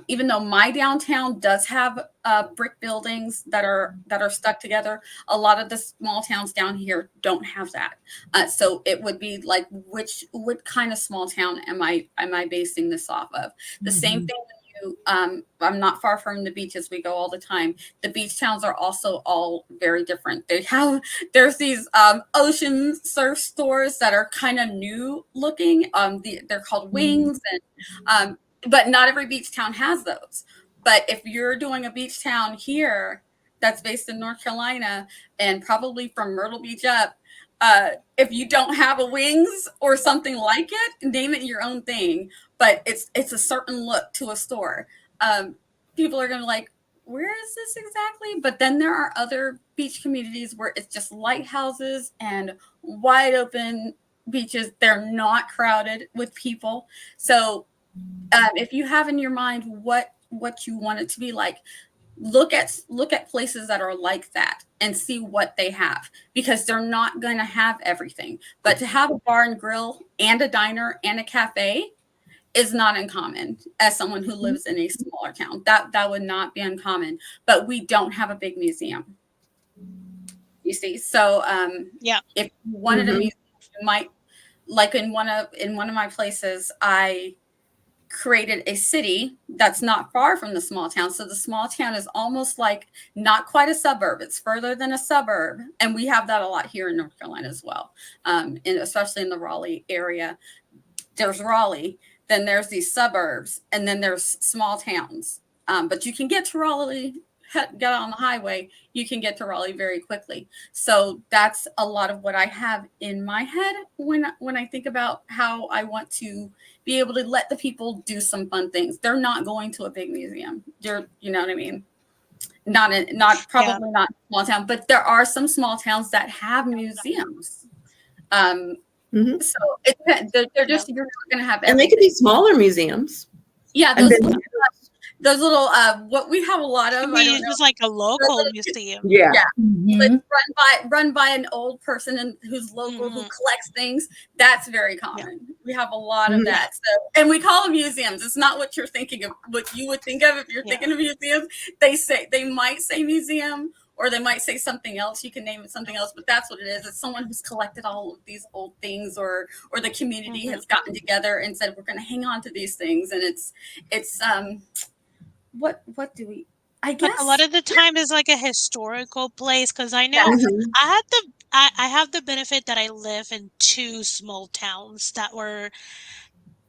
even though my downtown does have brick buildings that are stuck together, a lot of the small towns down here don't have that. So it would be like, what kind of small town am I basing this off of? The same thing. I'm not far from the beaches. We go all the time. The beach towns are also all very different. There's these ocean surf stores that are kind of new looking. They're called Wings, and but not every beach town has those. But if you're doing a beach town here that's based in North Carolina and probably from Myrtle Beach up, if you don't have a Wings or something like it, name it your own thing. But it's a certain look to a store. People are going to like, where is this exactly? But then there are other beach communities where it's just lighthouses and wide open beaches. They're not crowded with people. So if you have in your mind what you want it to be like, look at places that are like that and see what they have, because they're not going to have everything. But to have a bar and grill and a diner and a cafe is not uncommon. As someone who lives in a smaller town, that would not be uncommon. But we don't have a big museum, you see. So Yeah. if you wanted a museum, you might, like in one of my places, I created a city that's not far from the small town. So the small town is almost like not quite a suburb. It's further than a suburb. And we have that a lot here in North Carolina as well. And especially in the Raleigh area. There's Raleigh, then there's these suburbs, and then there's small towns. But you can get to Raleigh, get on the highway, you can get to Raleigh very quickly. So that's a lot of what I have in my head when I think about how I want to be able to let the people do some fun things. They're not going to a big museum. You know what I mean? Yeah. Probably not small town, but there are some small towns that have museums. So it depends. They're Yeah. just, you're not going to have And they could everything. be smaller museums. Yeah, And then, those little what we have a lot of. I I mean, don't it's know. just like a Those local little, museum. yeah. yeah, Mhm. it's run by an old person and who's local, who collects things. That's very common. We have a lot of that. So, and we call them museums. It's not what you're thinking of, what you would think of if you're thinking of museums. They might say museum, or they might say something else. You can name it something else, but that's what it is. It's someone who's collected all of these old things, or the community has gotten together and said, we're going to hang on to these things. And it's what do we, I But a lot guess. of the time it's like a historical place, because I know Yes. I have the benefit that I live in two small towns that were,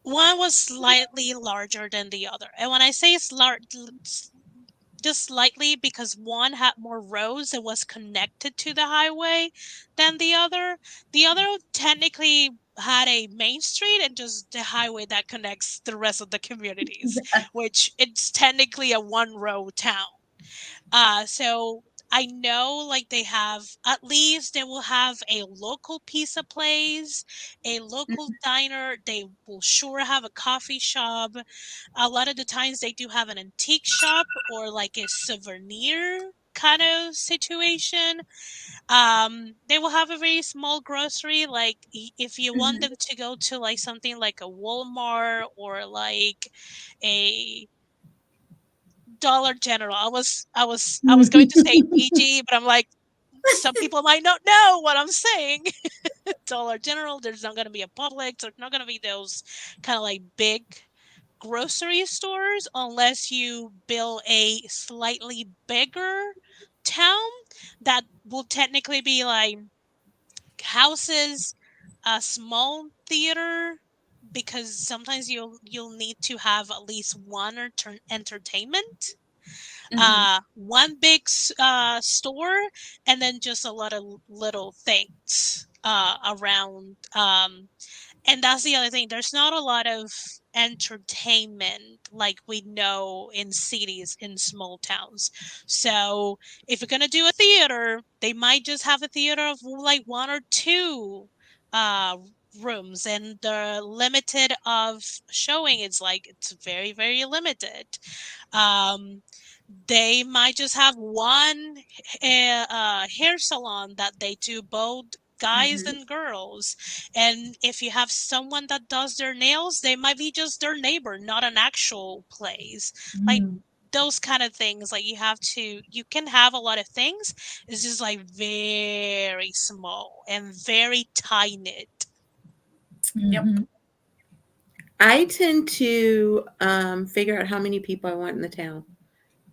one was slightly larger than the other. And when I say just slightly, because one had more roads and was connected to the highway than the other. The other technically had a main street and just the highway that connects the rest of the communities, which it's technically a one road town. So I know like they have, at least they will have a local pizza place, a local diner. They will sure have a coffee shop. A lot of the times they do have an antique shop or like a souvenir kind of situation. They will have a very small grocery. Like if you want them to go to like something like a Walmart or like a Dollar General. I was going to say DG, but I'm like, some people might not know what I'm saying. Dollar General, there's not going to be a Publix, there's not going to be those kind of like big grocery stores unless you build a slightly bigger town that will technically be like houses, a small theater, because sometimes you'll need to have at least one or entertainment, one big store, and then just a lot of little things around. And that's the other thing. There's not a lot of entertainment like we know in cities, in small towns. So if you're gonna do a theater, they might just have a theater of like one or two uh rooms, and the limited of showing is like it's very, very limited. Um they might just have one hair salon that they do both guys and girls. And if you have someone that does their nails, they might be just their neighbor, not an actual place. Like those kind of things. Like you can have a lot of things. It's just like very small and very tight knit. Yep. I tend to figure out how many people I want in the town.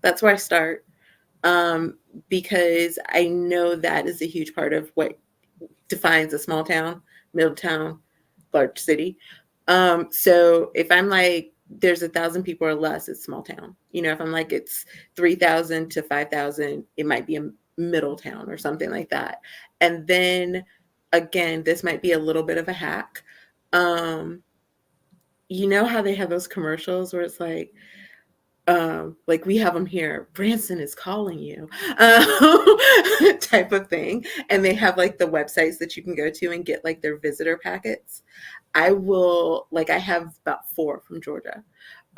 That's where I start, because I know that is a huge part of what defines a small town, middle town, large city. So if I'm like, there's 1,000 people or less, it's small town. You know, if I'm like, it's 3,000 to 5,000, it might be a middle town or something like that. And then again, this might be a little bit of a hack. You know how they have those commercials where it's like we have them here, Branson is calling you, type of thing. And they have like the websites that you can go to and get like their visitor packets. I have about 4 from Georgia.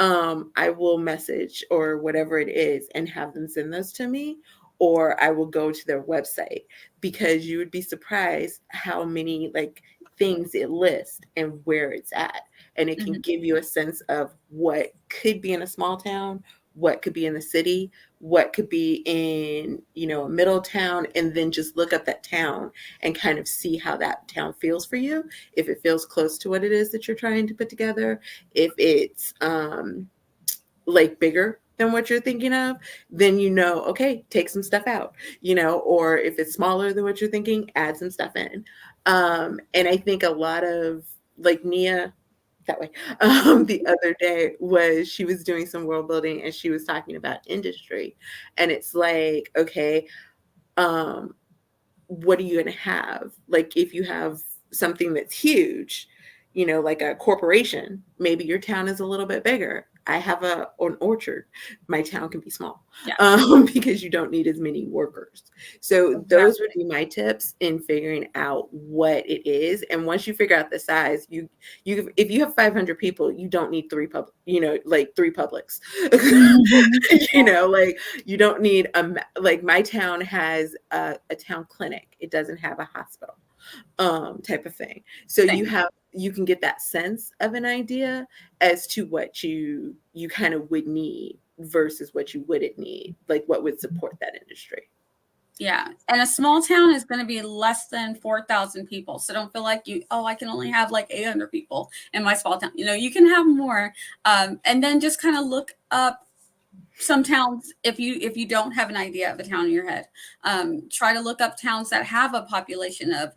I will message or whatever it is and have them send those to me, or I will go to their website, because you would be surprised how many like things it lists and where it's at. And it can Mhm. give you a sense of what could be in a small town, what could be in the city, what could be in, a middle town, and then just look up that town and kind of see how that town feels for you. If it feels close to what it is that you're trying to put together, if it's like bigger than what you're thinking of, then okay, take some stuff out, or if it's smaller than what you're thinking, add some stuff in. And I think a lot of like Nia that way the other day she was doing some world building and she was talking about industry, and it's like, okay, um what are you going to have? Like if you have something that's huge, like a corporation, maybe your town is a little bit bigger. I have an orchard. My town can be small, Yeah. because you don't need as many workers. So those would be my tips in figuring out what it is. And once you figure out the size, you if you have 500 people, you don't need like three Publix. Like you don't need like my town has a town clinic. It doesn't have a hospital, type of thing. So Same. you can get that sense of an idea as to what you kind of would need versus what you wouldn't need, like what would support that industry. Yeah. And a small town is going to be less than 4,000 people. So don't feel like I can only have like 800 people in my small town. You can have more. And then just kind of look up some towns. If you don't have an idea of a town in your head, try to look up towns that have a population of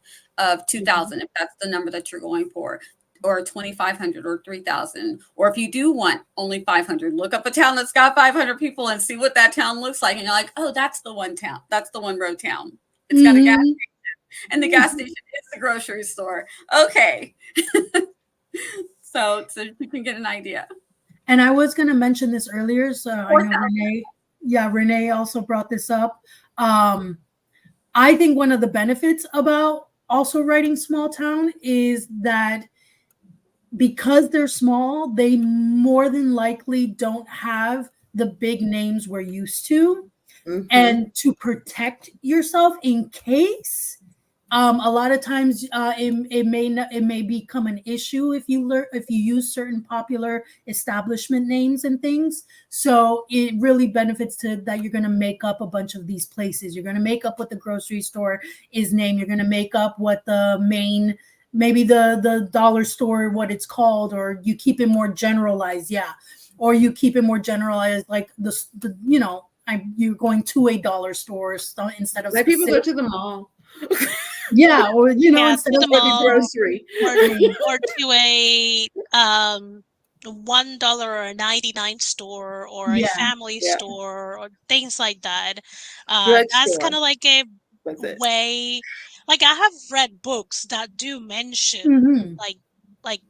2,000, if that's the number that you're going for, or 2,500 or 3,000. Or if you do want only 500, look up a town that's got 500 people and see what that town looks like. And you're like, oh, that's the one town. That's the one road town. It's got a gas station, and the gas station is the grocery store. Okay. so you can get an idea. And I was going to mention this earlier, so I know Renee also brought this up. I think one of the benefits about also writing small town is that because they're small, they more than likely don't have the big names we're used to. Mm-hmm. And to protect yourself in case, a lot of times it may become an issue if you use certain popular establishment names and things. So it really benefits that you're going to make up a bunch of these places. You're going to make up what the grocery store is named. You're going to make up what the main, maybe the dollar store, what it's called, or you keep it more generalized. Yeah. Or you keep it more generalized, like you're going to a dollar store instead of like people go to the mall. Yeah, or instead to of the mall, grocery, or to a $1 or a 99 store, or a family store, or things like that. That's kind of like a way. Like I have read books that do mention like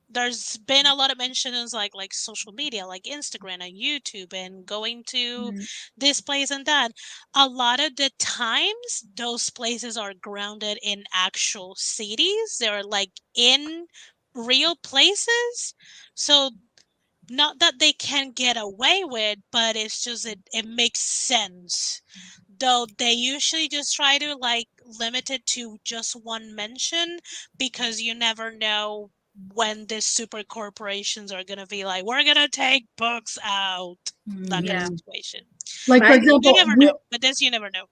there's been a lot of mentions like social media, like Instagram and YouTube, and going to this place and that. A lot of the times those places are grounded in actual cities. They're like in real places. So not that they can get away with, but it's just it makes sense. Though they usually just try to like limit it to just one mention, because you never know when these super corporations are gonna be like, we're gonna take books out. That kind of situation. Like, for example, you never know. But this you never know.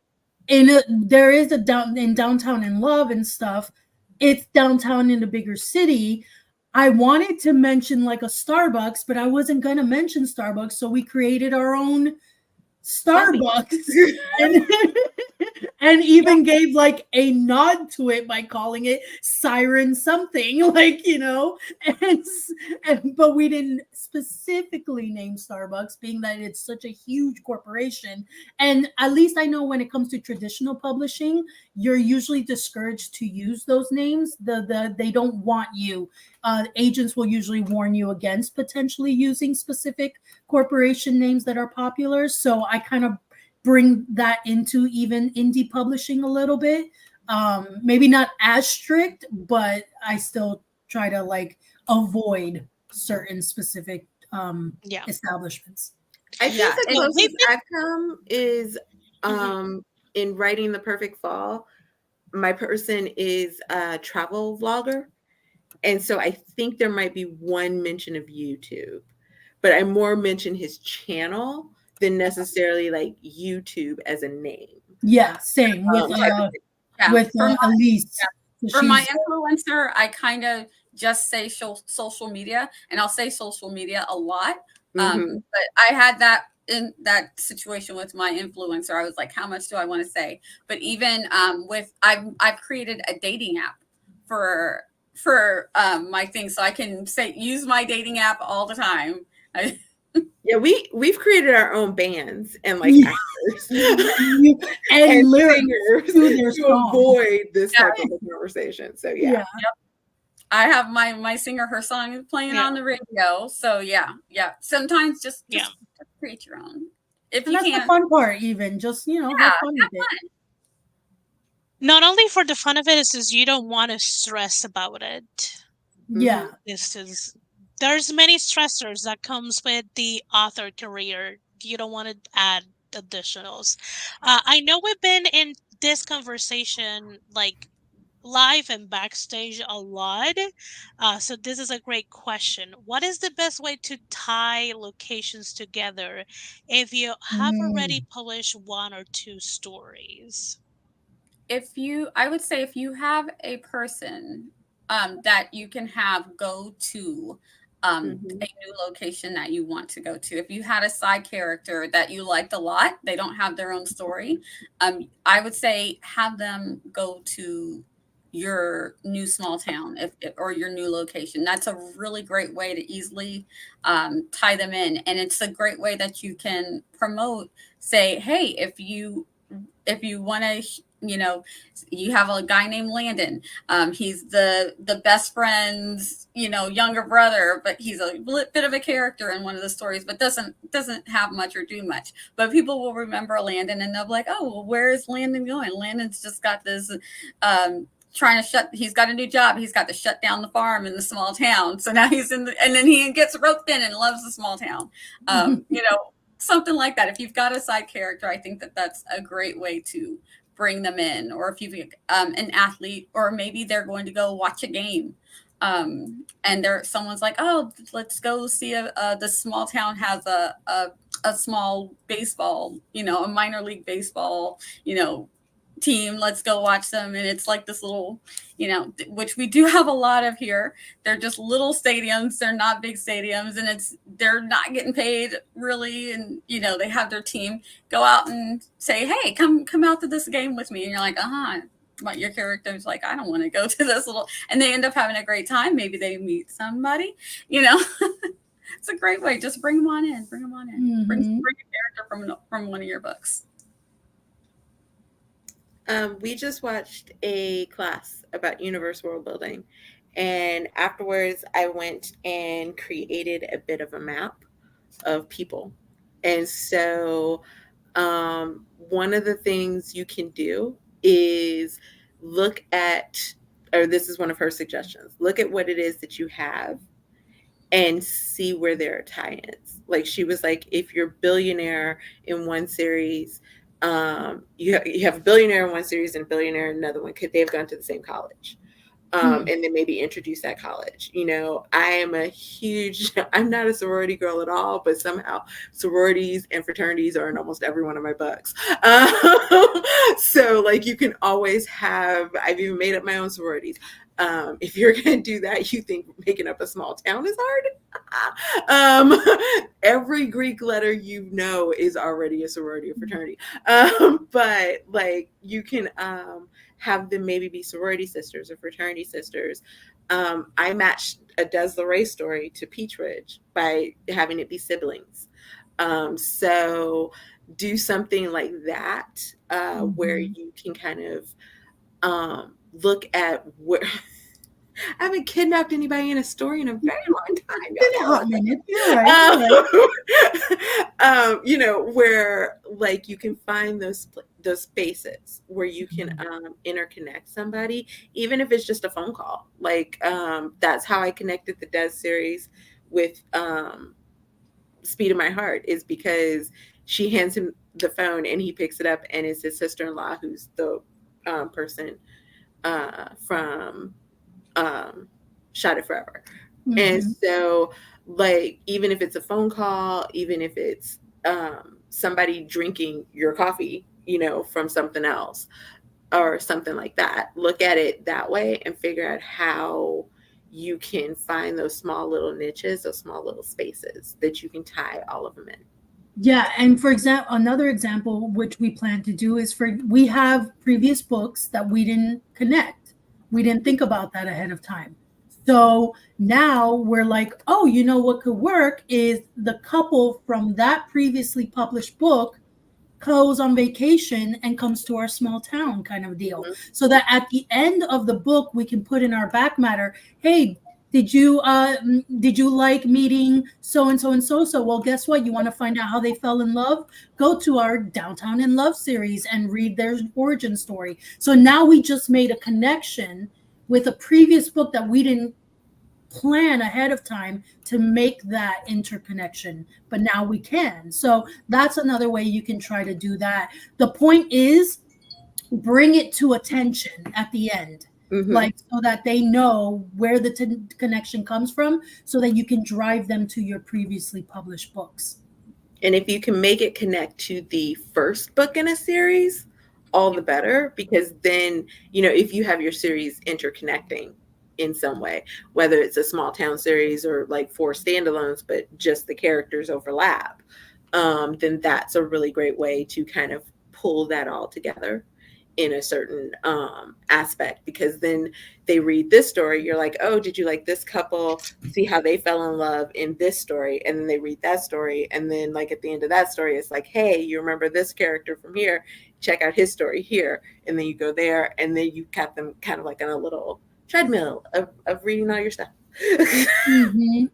There is a downtown in Love and stuff. It's downtown in a bigger city. I wanted to mention like a Starbucks, but I wasn't going to mention Starbucks, so we created our own Starbucks and even gave like a nod to it by calling it Siren something, but we didn't specifically name Starbucks, being that it's such a huge corporation. And at least I know when it comes to traditional publishing, you're usually discouraged to use those names. They don't want you. Agents will usually warn you against potentially using specific corporation names that are popular. So I kind of bring that into even indie publishing a little bit. Maybe not as strict, but I still try to like avoid certain specific Yeah. establishments. I think Yeah, the it, So we've closest I've come is been. in writing The Perfect Fall. My person is a travel vlogger. And so I think there might be one mention of YouTube, but I more mention his channel than necessarily like YouTube as a name. Yeah, same Type of thing. yeah. Elise. So For my she's influencer, I kind of just say social media, and I'll say social media a lot. Mm-hmm. But I had that in that situation with my influencer. I was like, how much do I want to say? But even with I've created a dating app for my thing, so I can say use my dating app all the time. Yeah, we've created our own bands and like yeah, actors and and lyrics singers to their to songs. avoid this Yeah, type of a conversation. So yeah. Yeah. I have my singer, her song is playing Yeah. on the radio. So yeah. Sometimes Yeah. just create your own. If And you that's the can't, fun part, even just, yeah, have fun with it. Not only for the fun of it, is you don't want to stress about it. Yeah. This is there's many stressors that comes with the author career. You don't want to add additionals. I know we've been in this conversation like live and backstage a lot. So this is a great question. What is the best way to tie locations together if you have already Mm. published one or two stories? I would say if you have a person that you can have go to Mm-hmm. a new location that you want to go to. If you had a side character that you liked a lot, they don't have their own story. I would say have them go to your new small town or your new location. That's a really great way to easily tie them in, and it's a great way that you can promote. Say, hey, if you want to, you know, you have a guy named Landon. He's the best friend's, younger brother, but he's a bit of a character in one of the stories, but doesn't have much or do much. But people will remember Landon, and they'll be like, oh, well, where is Landon going? Landon's just got this. Trying to he's got a new job. He's got to shut down the farm in the small town. So now and then he gets roped in and loves the small town. Something like that. If you've got a side character, I think that that's a great way to bring them in. Or if you've an athlete, or maybe they're going to go watch a game, and someone's like, oh, let's go see the small town has a small baseball, a minor league baseball, team. Let's go watch them. And it's like this little, which we do have a lot of here. They're just little stadiums. They're not big stadiums, and they're not getting paid really. And they have their team go out and say, hey, come out to this game with me. And you're like, but your character's like, I don't want to go to this little, and they end up having a great time. Maybe they meet somebody. It's a great way. Just bring them on in. Bring them on in. Mm-hmm. Bring a character from one of your books. We just watched a class about universe world building, and afterwards I went and created a bit of a map of people. And so one of the things you can do is look at, or this is one of her suggestions, look at what it is that you have and see where there are tie-ins. Like she was like, if you're billionaire in one series, you have a billionaire in one series and a billionaire in another one. Could they have gone to the same college? And then maybe introduce that college. I am I'm not a sorority girl at all, but somehow sororities and fraternities are in almost every one of my books. So like you can always I've even made up my own sororities. If you're going to do that, you think making up a small town is hard? Every Greek letter is already a sorority or fraternity. But like you can have them maybe be sorority sisters or fraternity sisters. I matched a Desiree story to Peach Ridge by having it be siblings. So do something like that where you can kind of look at where I haven't kidnapped anybody in a story in a very long time. Been a hot minute. You're right. Where like you can find those spaces where you can interconnect somebody, even if it's just a phone call. Like that's how I connected the Des series with Speed of My Heart is because she hands him the phone and he picks it up and it's his sister-in-law who's the person from Shot It Forever. And Mm-hmm. so, like, even if it's a phone call, even if it's somebody drinking your coffee, you know, from something else or something like that, look at it that way and figure out how you can find those small little niches, those small little spaces that you can tie all of them in. Yeah, and for example, another example which we plan to do is for we have previous books that we didn't connect. We didn't think about that ahead of time. So now we're like, oh, you know what could work is the couple from that previously published book goes on vacation and comes to our small town kind of deal. Mhm. So that at the end of the book we can put in our back matter, hey, did you like meeting so and so and so so? Well, guess what? You want to find out how they fell in love? Go to our Downtown in Love series and read their origin story. So now we just made a connection with a previous book that we didn't plan ahead of time to make that interconnection, but now we can. So that's another way you can try to do that. The point is bring it to attention at the end, Mm-hmm. like so that they know where the connection comes from, so that you can drive them to your previously published books. And if you can make it connect to the first book in a series, all the better, because then, you know, if you have your series interconnecting in some way, whether it's a small town series or like 4 standalones, but just the characters overlap, then that's a really great way to kind of pull that all together in a certain aspect, because then they read this story, you're like, oh, did you like this couple, see how they fell in love in this story, and then they read that story, and then like at the end of that story it's like, hey, you remember this character from here, check out his story here, and then you go there, and then you got them kind of like on a little treadmill of reading all your stuff. Mm-hmm.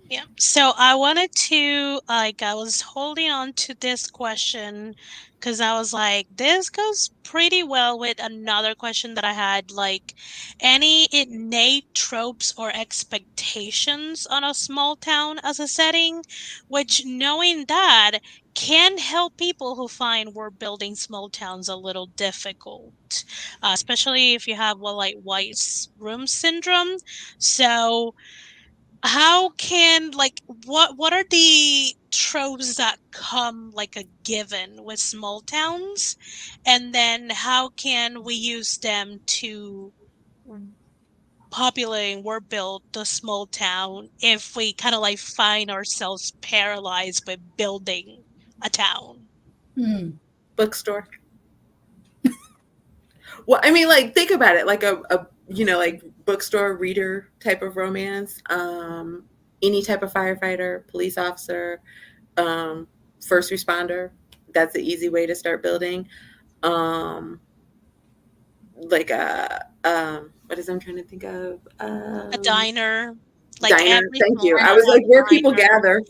Yeah. So I wanted to, like, I was holding on to this question because I was like, this goes pretty well with another question that I had, like, any innate tropes or expectations on a small town as a setting, which knowing that can help people who find world building small towns a little difficult, especially if you have, well, like, room syndrome. So, how can, like, what are the tropes that come like a given with small towns, and then how can we use them to populate or build the small town if we kind of like find ourselves paralyzed by building a town? Mm. Bookstore. Well, I mean, like, think about it, like a you know, like bookstore reader type of romance, any type of firefighter, police officer, um, first responder. That's the easy way to start building. Um, like a what is I'm trying to think of A diner, like diner. every Thank small you. I town was has like, where people diner, gather.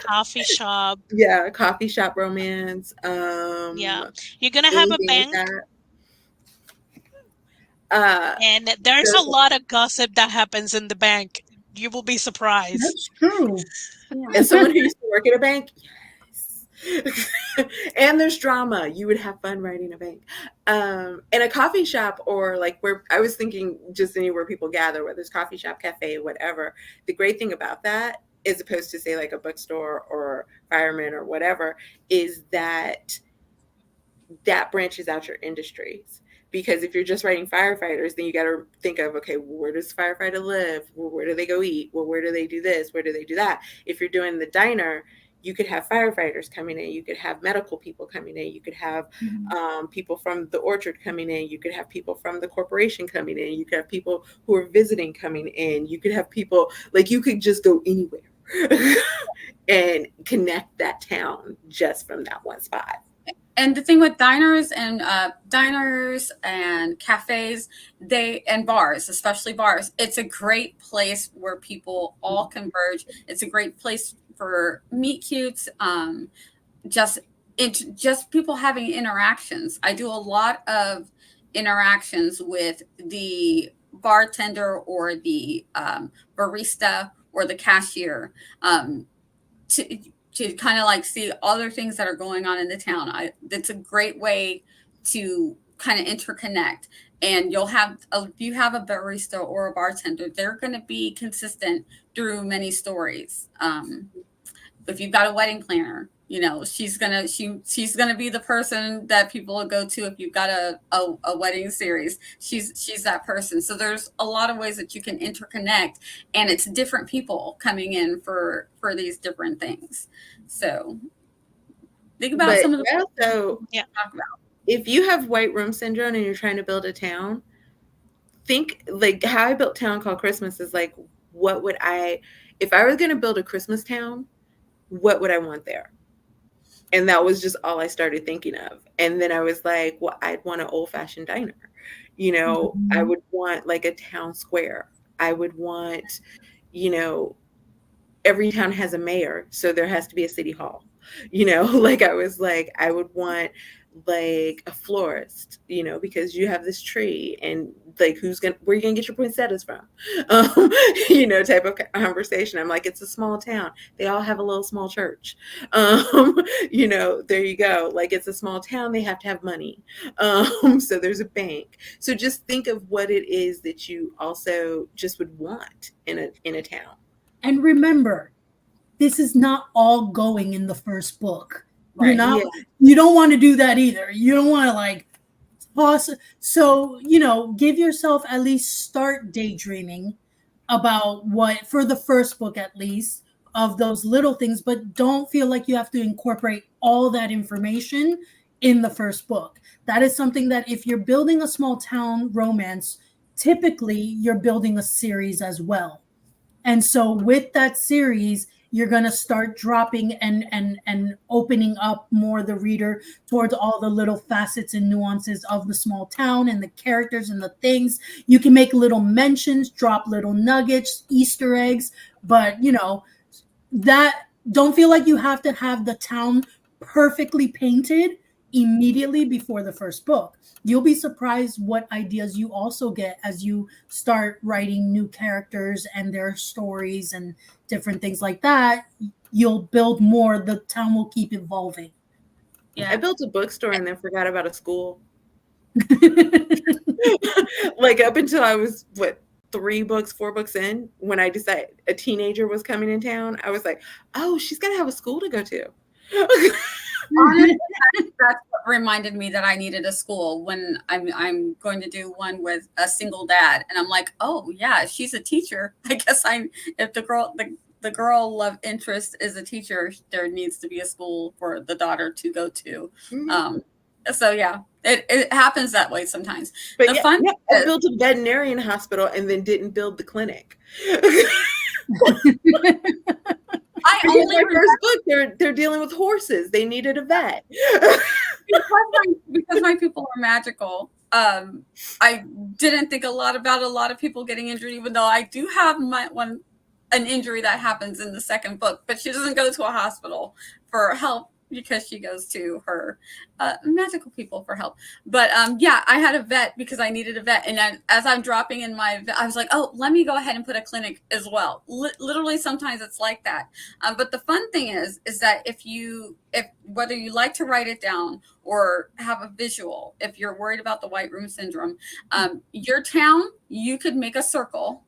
coffee shop. Yeah, coffee shop romance. Yeah, you're gonna have a Anything like bank. that. Uh, And there's a so lot of gossip that happens in the bank. You will be surprised. That's true. as someone who used to work at a bank, yes. And there's drama. You would have fun writing a bank. And a coffee shop, or like where I was thinking just anywhere people gather, whether it's coffee shop, cafe, whatever. The great thing about that, as opposed to say like a bookstore or fireman or whatever, is that that branches out your industries. Because if you're just writing firefighters, then you got to think of, okay, well, where does the firefighter live? Well, where do they go eat? Well, where do they do this? Where do they do that? If you're doing the diner, you could have firefighters coming in. You could have medical people coming in. You could have Mhm. people from the orchard coming in. You could have people from the corporation coming in. You could have people who are visiting coming in. You could have people, like, you could just go anywhere and connect that town just from that one spot. And the thing with diners and cafes, and bars, especially bars, it's a great place where people all converge. It's a great place for meet cutes, just just people having interactions. I do a lot of interactions with the bartender or the barista or the cashier, to kind of like see other things that are going on in the town. It's a great way to kind of interconnect. And if you have a barista or a bartender, they're going to be consistent through many stories. If you've got a wedding planner, she's gonna be the person that people will go to. If you've got a wedding series, she's that person. So there's a lot of ways that you can interconnect, and it's different people coming in for these different things. So think about But some of the also, Yeah. talk about. if you have white room syndrome and you're trying to build a town, think like how I built Town Called Christmas is like, what would if I was going to build a Christmas town, what would I want there? And that was just all I started thinking of. And then I was like, well, I'd want an old-fashioned diner. I would want like a town square. I would want, every town has a mayor, so there has to be a city hall. Like I was like, I would want like a florist, because you have this tree, and like where you gonna get your poinsettias from? Type of conversation. I'm like, it's a small town. They all have a little small church. There you go. Like, it's a small town. They have to have money. So there's a bank. So just think of what it is that you also just would want in a town. And remember, this is not all going in the first book. Right. You don't want to do that either. You don't want to like toss. So, give yourself at least start daydreaming about what, for the first book at least, of those little things, but don't feel like you have to incorporate all that information in the first book. That is something that if you're building a small town romance, typically you're building a series as well. And so with that series, you're going to start dropping and opening up more the reader towards all the little facets and nuances of the small town and the characters and the things. You can make little mentions, drop little nuggets, Easter eggs, but that don't feel like you have to have the town perfectly painted immediately before the first book. You'll be surprised what ideas you also get as you start writing new characters and their stories and different things like that. You'll build more. The town will keep evolving. I built a bookstore and then forgot about a school. Like up until I was 4 books in, when I decided a teenager was coming in town, I was like, oh, she's gonna have a school to go to. Honestly, that's what reminded me that I needed a school when I'm going to do one with a single dad, and I'm like, oh yeah, she's a teacher. I guess if the girl love interest is a teacher, there needs to be a school for the daughter to go to. Mm-hmm. So yeah, it happens that way sometimes. But I built a veterinarian hospital and then didn't build the clinic. In my first book, they're dealing with horses. They needed a vet. because my people are magical. I didn't think a lot about a lot of people getting injured, even though I do have an injury that happens in the second book, but she doesn't go to a hospital for help because she goes to her magical people for help. But I had a vet because I needed a vet. And then as I'm dropping in my vet, I was like, oh, let me go ahead and put a clinic as well. Literally, sometimes it's like that. But the fun thing is that if whether you like to write it down or have a visual, if you're worried about the white room syndrome, your town, you could make a circle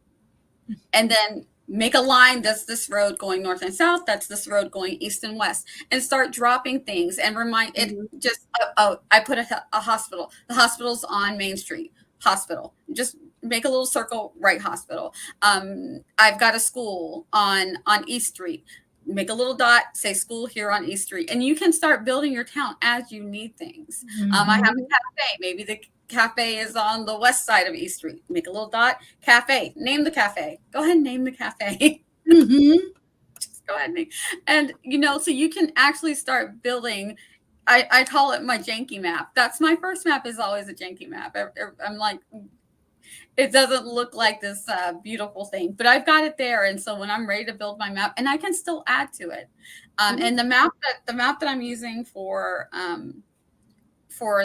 and then make a line. That's this road going north and south. That's this road going east and west, and start dropping things and remind it. Just I put a hospital. The hospital's on Main Street. Hospital. Just make a little circle. Right. Hospital. I've got a school on East Street. Make a little dot. Say school here on East Street, and you can start building your town as you need things. I have a cafe. Maybe the cafe is on the west side of East Street. Make a little dot. Cafe. Name the cafe. Go ahead and name the cafe. Just go ahead and name. And so you can actually start building. I call it my janky map. That's my first map. Is always a janky map. I'm like, it doesn't look like this beautiful thing, but I've got it there. And so when I'm ready to build my map, and I can still add to it. And the map that I'm using for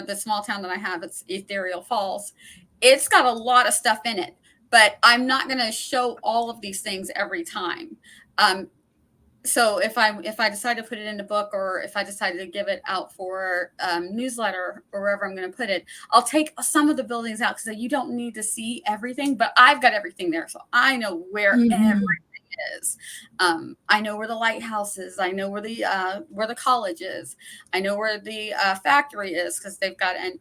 the small town that I have, it's Ethereal Falls. It's got a lot of stuff in it, but I'm not going to show all of these things every time. So if I decide to put it in a book, or if I decide to give it out for newsletter or wherever I'm going to put it, I'll take some of the buildings out because you don't need to see everything, but I've got everything there, so I know where everything is. I know where the lighthouse is. I know where the college is. I know where the factory is because they've got an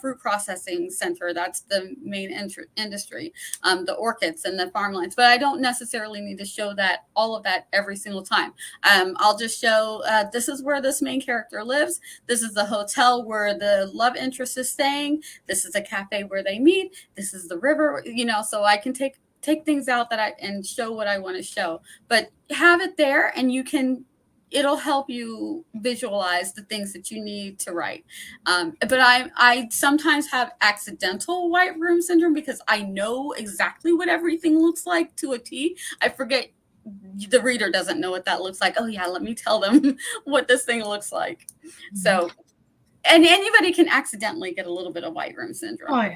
fruit processing center. That's the main industry. The orchids and the farmlands. But I don't necessarily need to show that all of that every single time. I'll just show this is where this main character lives. This is the hotel where the love interest is staying. This is a cafe where they meet. This is the river. So I can take things out and show what I want to show, but have it there, and it'll help you visualize the things that you need to write. But I sometimes have accidental white room syndrome because I know exactly what everything looks like to a T. I forget the reader doesn't know what that looks like. Oh yeah, let me tell them what this thing looks like. So, and anybody can accidentally get a little bit of white room syndrome. Oh yeah,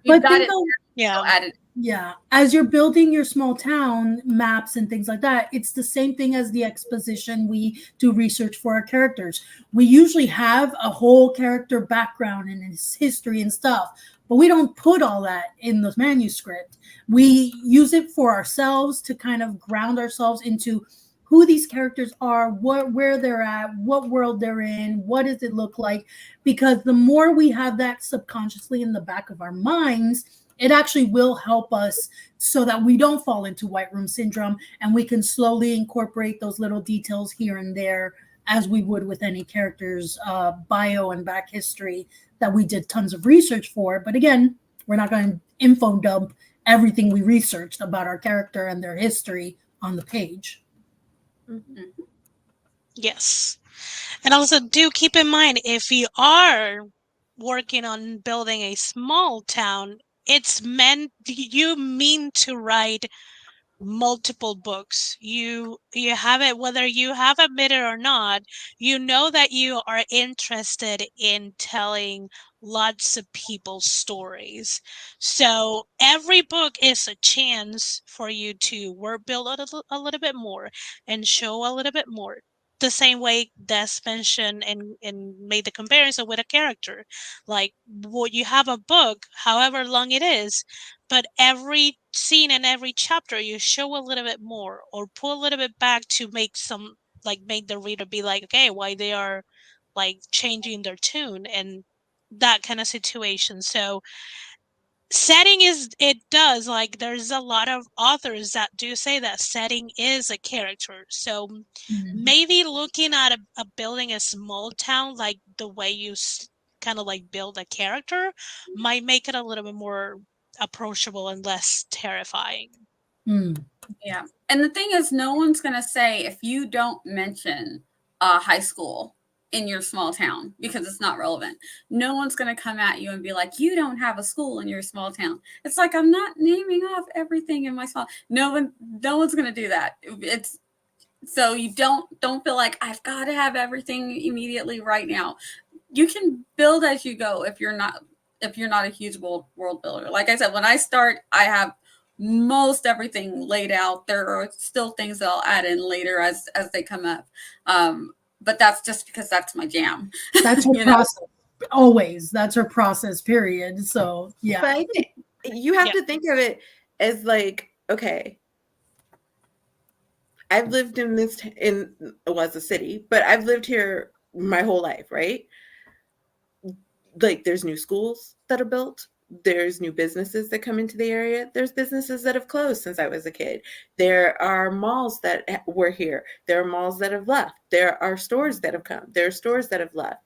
You've but got it. Yeah. Yeah, as you're building your small town maps and things like that, it's the same thing as the exposition we do research for our characters. We usually have a whole character background and his history and stuff, but we don't put all that in the manuscript. We use it for ourselves to kind of ground ourselves into who these characters are, where they're at, what world they're in, what does it look like, because the more we have that subconsciously in the back of our minds, it actually will help us so that we don't fall into white room syndrome, and we can slowly incorporate those little details here and there as we would with any character's bio and back history that we did tons of research for. But again, we're not going to info dump everything we researched about our character and their history on the page. Mm-hmm. Yes. And also do keep in mind, if you are working on building a small town, you mean to write multiple books. You have it, whether you have admitted or not, you know that you are interested in telling lots of people's stories. So every book is a chance for you to work build a little bit more and show a little bit more. The same way Des mentioned and made the comparison with a character. Like, well, you have a book, however long it is, but every scene and every chapter you show a little bit more or pull a little bit back to make the reader be like, okay, why they are like changing their tune and that kind of situation. So setting does, like, there's a lot of authors that do say that setting is a character. So maybe looking at a building a small town, like the way you kind of like build a character, might make it a little bit more approachable and less terrifying. Yeah. And the thing is, no one's going to say if you don't mention high school in your small town because it's not relevant. No one's going to come at you and be like, you don't have a school in your small town. It's like, I'm not naming off everything in my small. No one's going to do that. It's so you don't feel like I've got to have everything immediately right now. You can build as you go if you're not a huge world builder. Like I said, when I start, I have most everything laid out. There are still things that I'll add in later as they come up. But that's just because that's my jam. That's her process. Always. That's her process, period. So, yeah. But I think you have to think of it as like, okay, I've lived in a city, but I've lived here my whole life, right? Like, there's new schools that are built. There's new businesses that come into the area. There's businesses that have closed since I was a kid. There are malls that were here. There are malls that have left. There are stores that have come. There are stores that have left.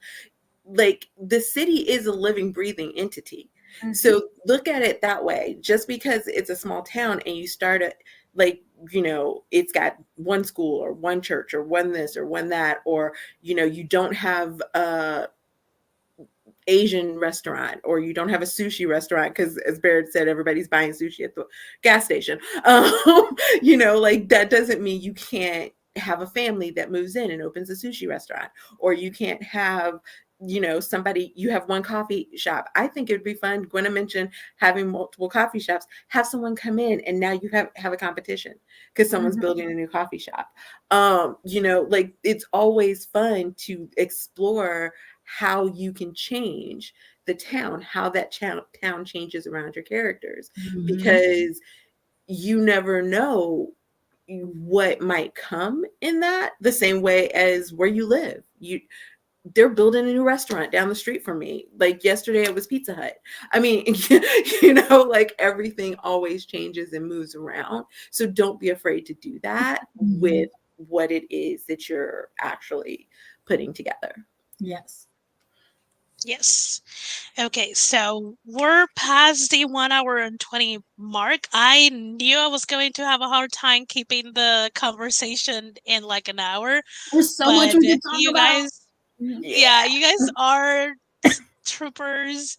Like, the city is a living, breathing entity. Mm-hmm. So look at it that way. Just because it's a small town and you start it's got one school or one church or one this or one that, or, you don't have Asian restaurant, or you don't have a sushi restaurant because, as Barrett said, everybody's buying sushi at the gas station. That doesn't mean you can't have a family that moves in and opens a sushi restaurant, or you can't have somebody, you have one coffee shop. I think it'd be fun. Gwenna mentioned having multiple coffee shops. Have someone come in and now you have a competition because someone's Mhm. building a new coffee shop. Like it's always fun to explore how you can change the town, how that town changes around your characters, Mhm. because you never know what might come in that, the same way as where you live. They're building a new restaurant down the street from me. Like yesterday it was Pizza Hut. I mean, like everything always changes and moves around. So don't be afraid to do that Mhm. with what it is that you're actually putting together. Yes. Yes. Okay, so we're past the 1 hour and 20 mark. I knew I was going to have a hard time keeping the conversation in like an hour, There's so much but we can talk you about. guys, Mhm. yeah, Yeah. you guys are troopers.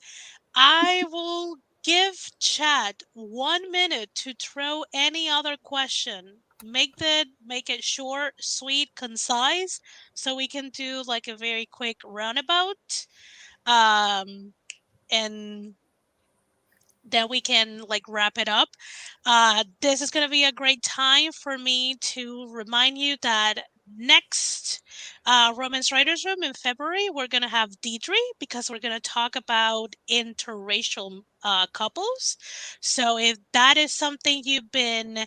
I will give chat 1 minute to throw any other question. Make it short, sweet, concise, so we can do like a very quick roundabout. And then we can like wrap it up. This is going to be a great time for me to remind you that next Romance Writers Room in February, we're going to have Deidre because we're going to talk about interracial couples. So if that is something you've been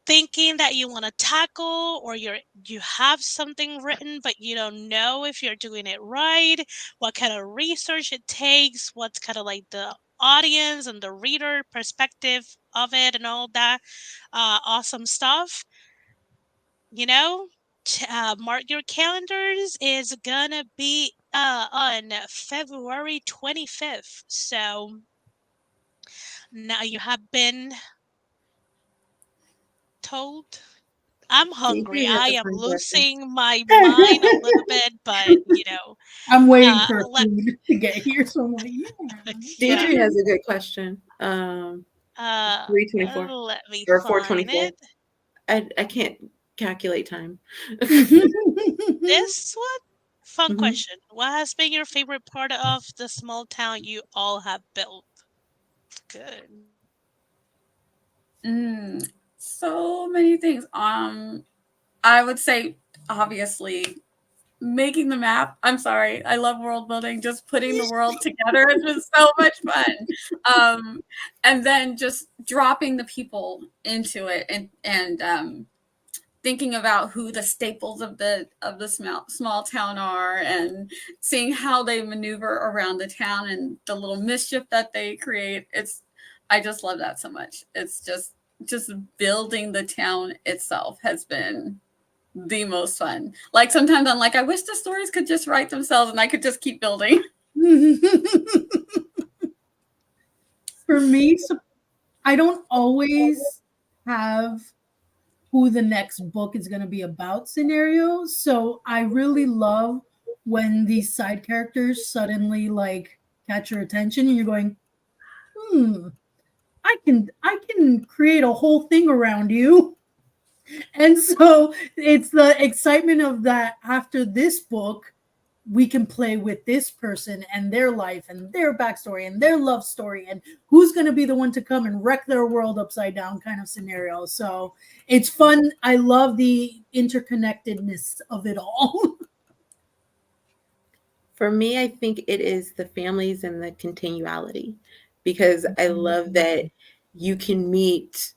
thinking that you want to tackle, or you have something written but you don't know if you're doing it right, what kind of research it takes, what's kind of like the audience and the reader perspective of it and all that awesome stuff, you know, mark your calendars, is gonna be on February 25th. So now you have been told. I'm hungry. DJ has I a am fun question. losing my mind a little bit, but I'm waiting for let food to get here, so I'm like, yeah. yeah. Deidre has a good question. 324 Let me or find 424. it. I can't calculate time. This one, fun Mhm. question. What has been your favorite part of the small town you all have built? Good. Mm, so many things. I would say obviously making the map. I'm sorry. I love world building. Just putting the world together has been so much fun. And then just dropping the people into it and thinking about who the staples of the small town are and seeing how they maneuver around the town and the little mischief that they create. I just love that so much. It's just building the town itself has been the most fun. Like sometimes I'm like, I wish the stories could just write themselves and I could just keep building. For me, I don't always have who the next book is going to be about scenario. So I really love when these side characters suddenly like catch your attention and you're going, hmm, I can create a whole thing around you. And so it's the excitement of that after this book, we can play with this person and their life and their backstory and their love story and who's going to be the one to come and wreck their world upside down kind of scenario. So it's fun. I love the interconnectedness of it all. For me, I think it is the families and the continuality, because I love that you can meet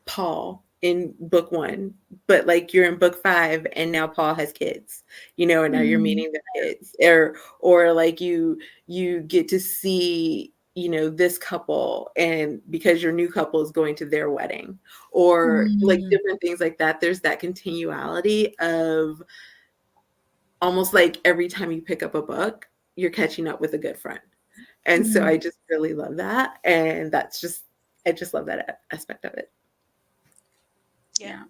Paul in book one, but like you're in book five and now Paul has kids, and now you're Mhm. meeting the kids, or like you get to see, this couple, and because your new couple is going to their wedding, or like Mhm. different things like that. There's that continuality of almost like every time you pick up a book, you're catching up with a good friend. And so Mhm. I just really love that. And I just love that aspect of it. Yeah. Yeah.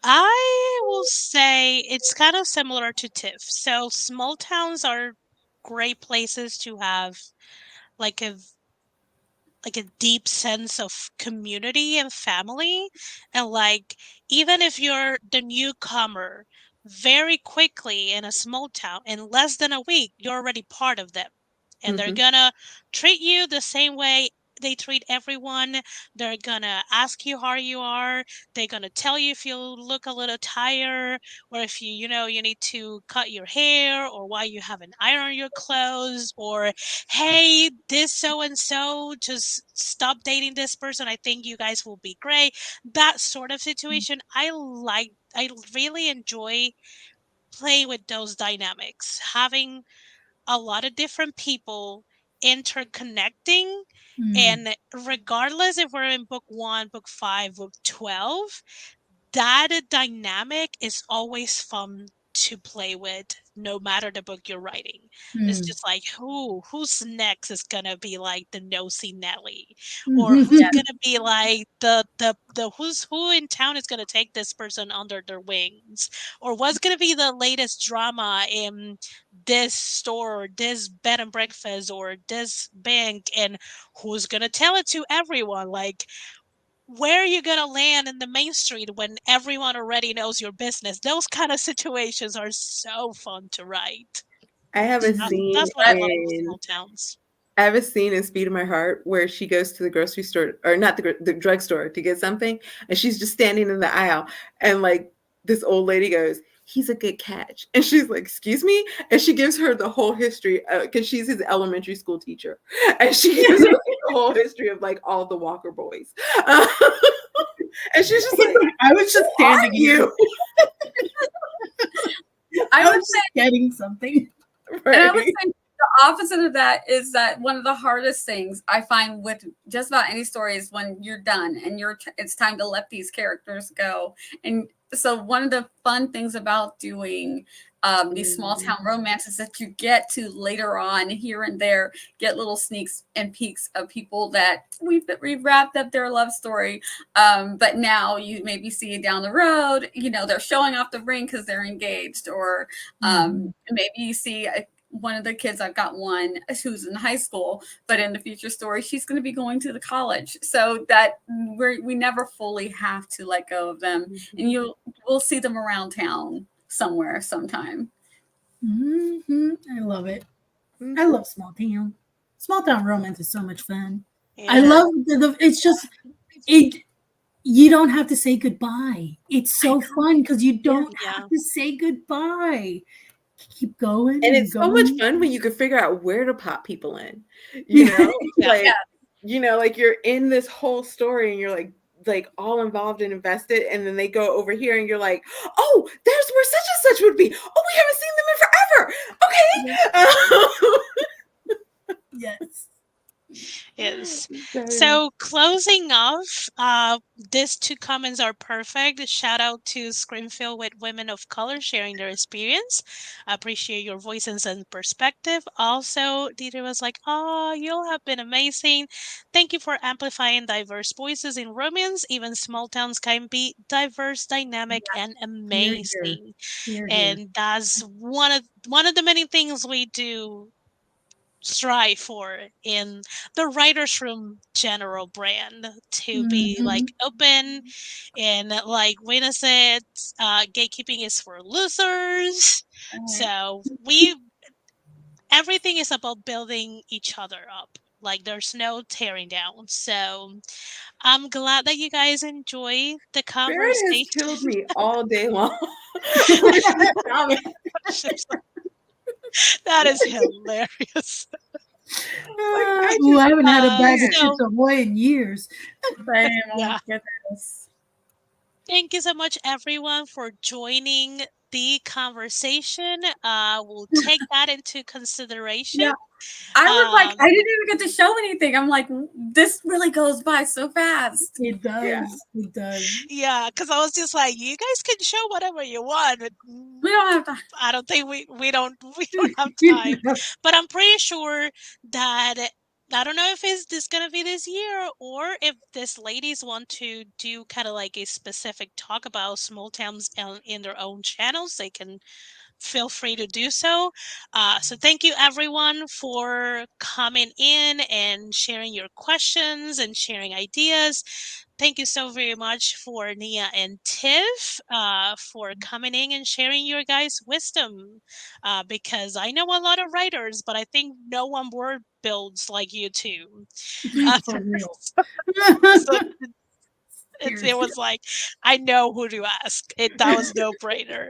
I will say it's kind of similar to Tiff. So small towns are great places to have like a deep sense of community and family, and like even if you're the newcomer, very quickly in a small town, in less than a week, you're already part of them. And they're Mhm. gonna treat you the same way they treat everyone. They're gonna ask you how you are. They're gonna tell you if you look a little tired, or if you need to cut your hair, or why you haven't ironed your clothes, or hey, this so and so, just stop dating this person. I think you guys will be great. That sort of situation. I really enjoy playing with those dynamics, having a lot of different people interconnecting. Mm, And regardless if we're in book 1, book 5, book 12, that dynamic is always fun to play with, no matter the book you're writing. It's mm. just like who's next is gonna be like the nosy Nelly, or who's Mhm. gonna be like the who in town is gonna take this person under their wings, or what's gonna be the latest drama in this store, or this bed and breakfast, or this bank, and who's gonna tell it to everyone. Like, where are you gonna land in the main street when everyone already knows your business? Those kind of situations are so fun to write. I have a That's scene what I love about in small towns. I have a scene in Speed of My Heart where she goes to the grocery store, or not the drugstore, to get something, and she's just standing in the aisle, and like this old lady goes, "He's a good catch," and she's like, "Excuse me," and she gives her the whole history because she's his elementary school teacher, and she gives her the whole history of like all the Walker boys, and she's just like, I was "Who just are standing here. you?" I I would was just say, getting something. and I would Right? say the opposite of that is that one of the hardest things I find with just about any story is when you're done and it's time to let these characters go. And so one of the fun things about doing these small town romances that you get to later on here and there get little sneaks and peeks of people that we've wrapped up their love story, but now you maybe see it down the road, they're showing off the ring because they're engaged, or Mhm. maybe you see one of the kids, I've got one who's in high school, but in the future story, she's going to be going to the college. So that we never fully have to let go of them, and we'll see them around town somewhere sometime. I love it. I Mhm. love small town. Small town romance is so much fun. I Yeah, love it's just it. You don't have to say goodbye. It's I so know. fun because you Yeah. don't have yeah, to say goodbye. Keep going And and it's so much going. fun when you can figure out where to pop people in, you Yeah. know? yeah. Like, like you're in this whole story and you're like all involved and invested, and then they go over here and you're like, "Oh, there's where such and such would be. Oh, we haven't seen them in forever. Yes. Yes. Okay." So yeah. So closing off, these two comments are perfect. Shout out to Screenfield with women of color sharing their experience. I appreciate your voices and perspective. Also, Dieter was like, "Oh, you'll have been amazing. Thank you for amplifying diverse voices in romance. Even small towns can be diverse, dynamic, and Here, here. amazing." Here, here. And that's one of the many things we do strive for in the writers room general brand, to be like Mhm. open, and like Wayne said, gatekeeping is for losers. Right. So we everything is about building each other up, like there's no tearing down. So I'm glad that you guys enjoy the Barrett has conversation. killed me all day long with these comments. That is hilarious. Like I Ooh, I just haven't had a bag of So Chips Ahoy in years. Same. Oh my yeah, goodness. thank you so much, everyone, for joining the conversation. We'll take that into consideration. Yeah. I was like, I Um, didn't even get to show anything. I'm like, this really goes by so fast. It yeah. does. It does. yeah, because I was just like, you guys can show whatever you want, but We don't have to. I don't think we don't have time. But I'm pretty sure that I don't know if it's this gonna be this year, or if this ladies want to do kind of like a specific talk about small towns in their own channels, they can feel free to do so. So thank you everyone for coming in and sharing your questions and sharing ideas. Thank you so very much for Nia and Tiff for coming in and sharing your guys' wisdom. Because I know a lot of writers, but I think no one word builds like you two. Uh, For real. so it Seriously. was like I know who to ask. That was no brainer.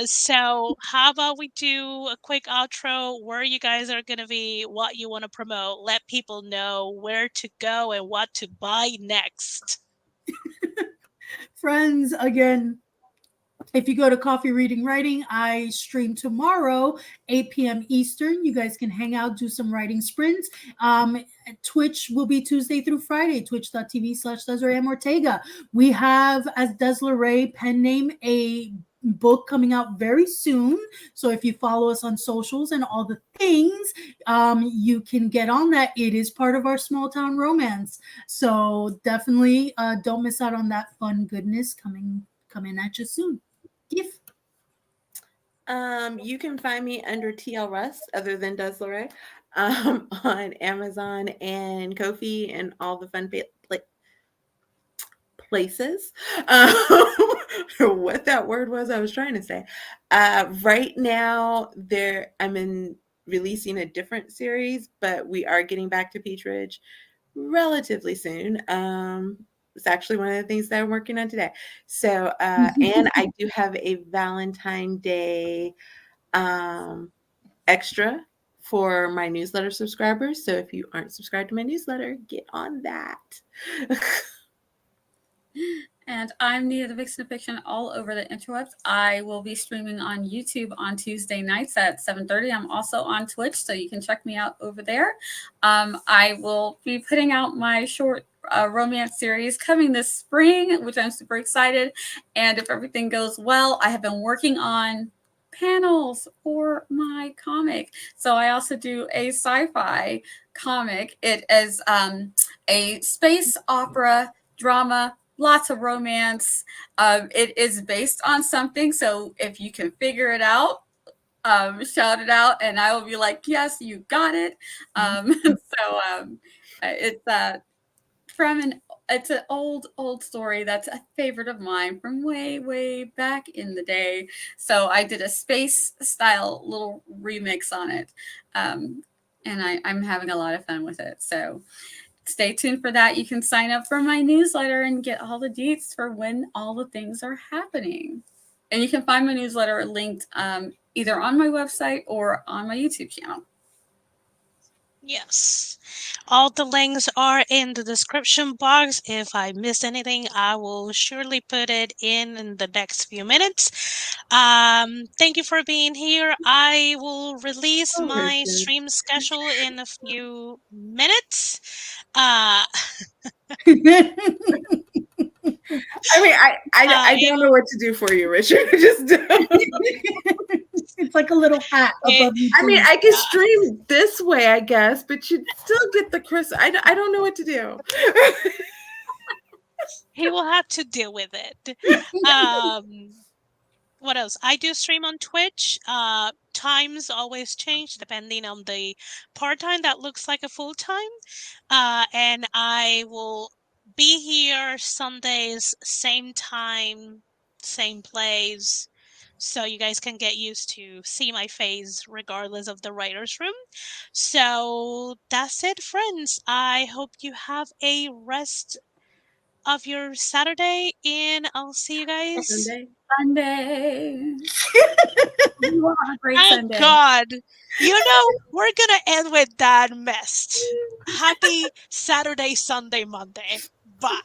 So how about we do a quick outro where you guys are gonna be, what you want to promote, let people know where to go and what to buy next. Friends, again, if you go to Coffee Reading Writing, I stream tomorrow, 8 p.m. Eastern. You guys can hang out, do some writing sprints. Twitch will be Tuesday through Friday, twitch.tv/Desiree M. Ortega. We have, as Desiree pen name, a book coming out very soon. So if you follow us on socials and all the things, you can get on that. It is part of our small town romance. So definitely don't miss out on that fun goodness coming at you soon. Tiff. You can find me under TL Russ, other than Desiree, on Amazon and Kofi and all the fun places. What that word was I was trying to say. Right now, I'm in releasing a different series, but we are getting back to Peach Ridge relatively soon. It's actually one of the things that I'm working on today. So, and I do have a Valentine Day extra for my newsletter subscribers. So if you aren't subscribed to my newsletter, get on that. And I'm Nia the Vixen of Fiction all over the interwebs. I will be streaming on YouTube on Tuesday nights at 7:30. I'm also on Twitch, so you can check me out over there. I will be putting out my short romance series coming this spring, which I'm super excited. And if everything goes well, I have been working on panels for my comic. So I also do a sci-fi comic. It is a space opera drama, lots of romance. It is based on something, so if you can figure it out, shout it out, and I will be like, "Yes, you got it." It's from an it's an old story that's a favorite of mine from way back in the day. So I did a space style little remix on it, and I'm having a lot of fun with it. So stay tuned for that. You can sign up for my newsletter and get all the deets for when all the things are happening. And you can find my newsletter linked either on my website or on my YouTube channel. Yes. All the links are in the description box. If I missed anything, I will surely put it in the next few minutes. Thank you for being here. I will release Oh, my Richard. stream schedule in a few minutes. Uh, I mean, I you don't know what to do for you, Richard. Just It's like a little hat above you. I mean, too. I can stream this way, I guess, but you'd still get the Chris. I don't know what to do. he will have to deal with it. What else? I do stream on Twitch. Times always change depending on the part-time that looks like a full-time. And I will be here Sundays, same time, same place. So you guys can get used to see my face regardless of the writer's room. So that's it, friends. I hope you have a rest of your Saturday, and I'll see you guys. Sunday. Sunday. You will have a great Oh Sunday. God. We're gonna end with that mess. Happy Saturday, Sunday, Monday. Bye.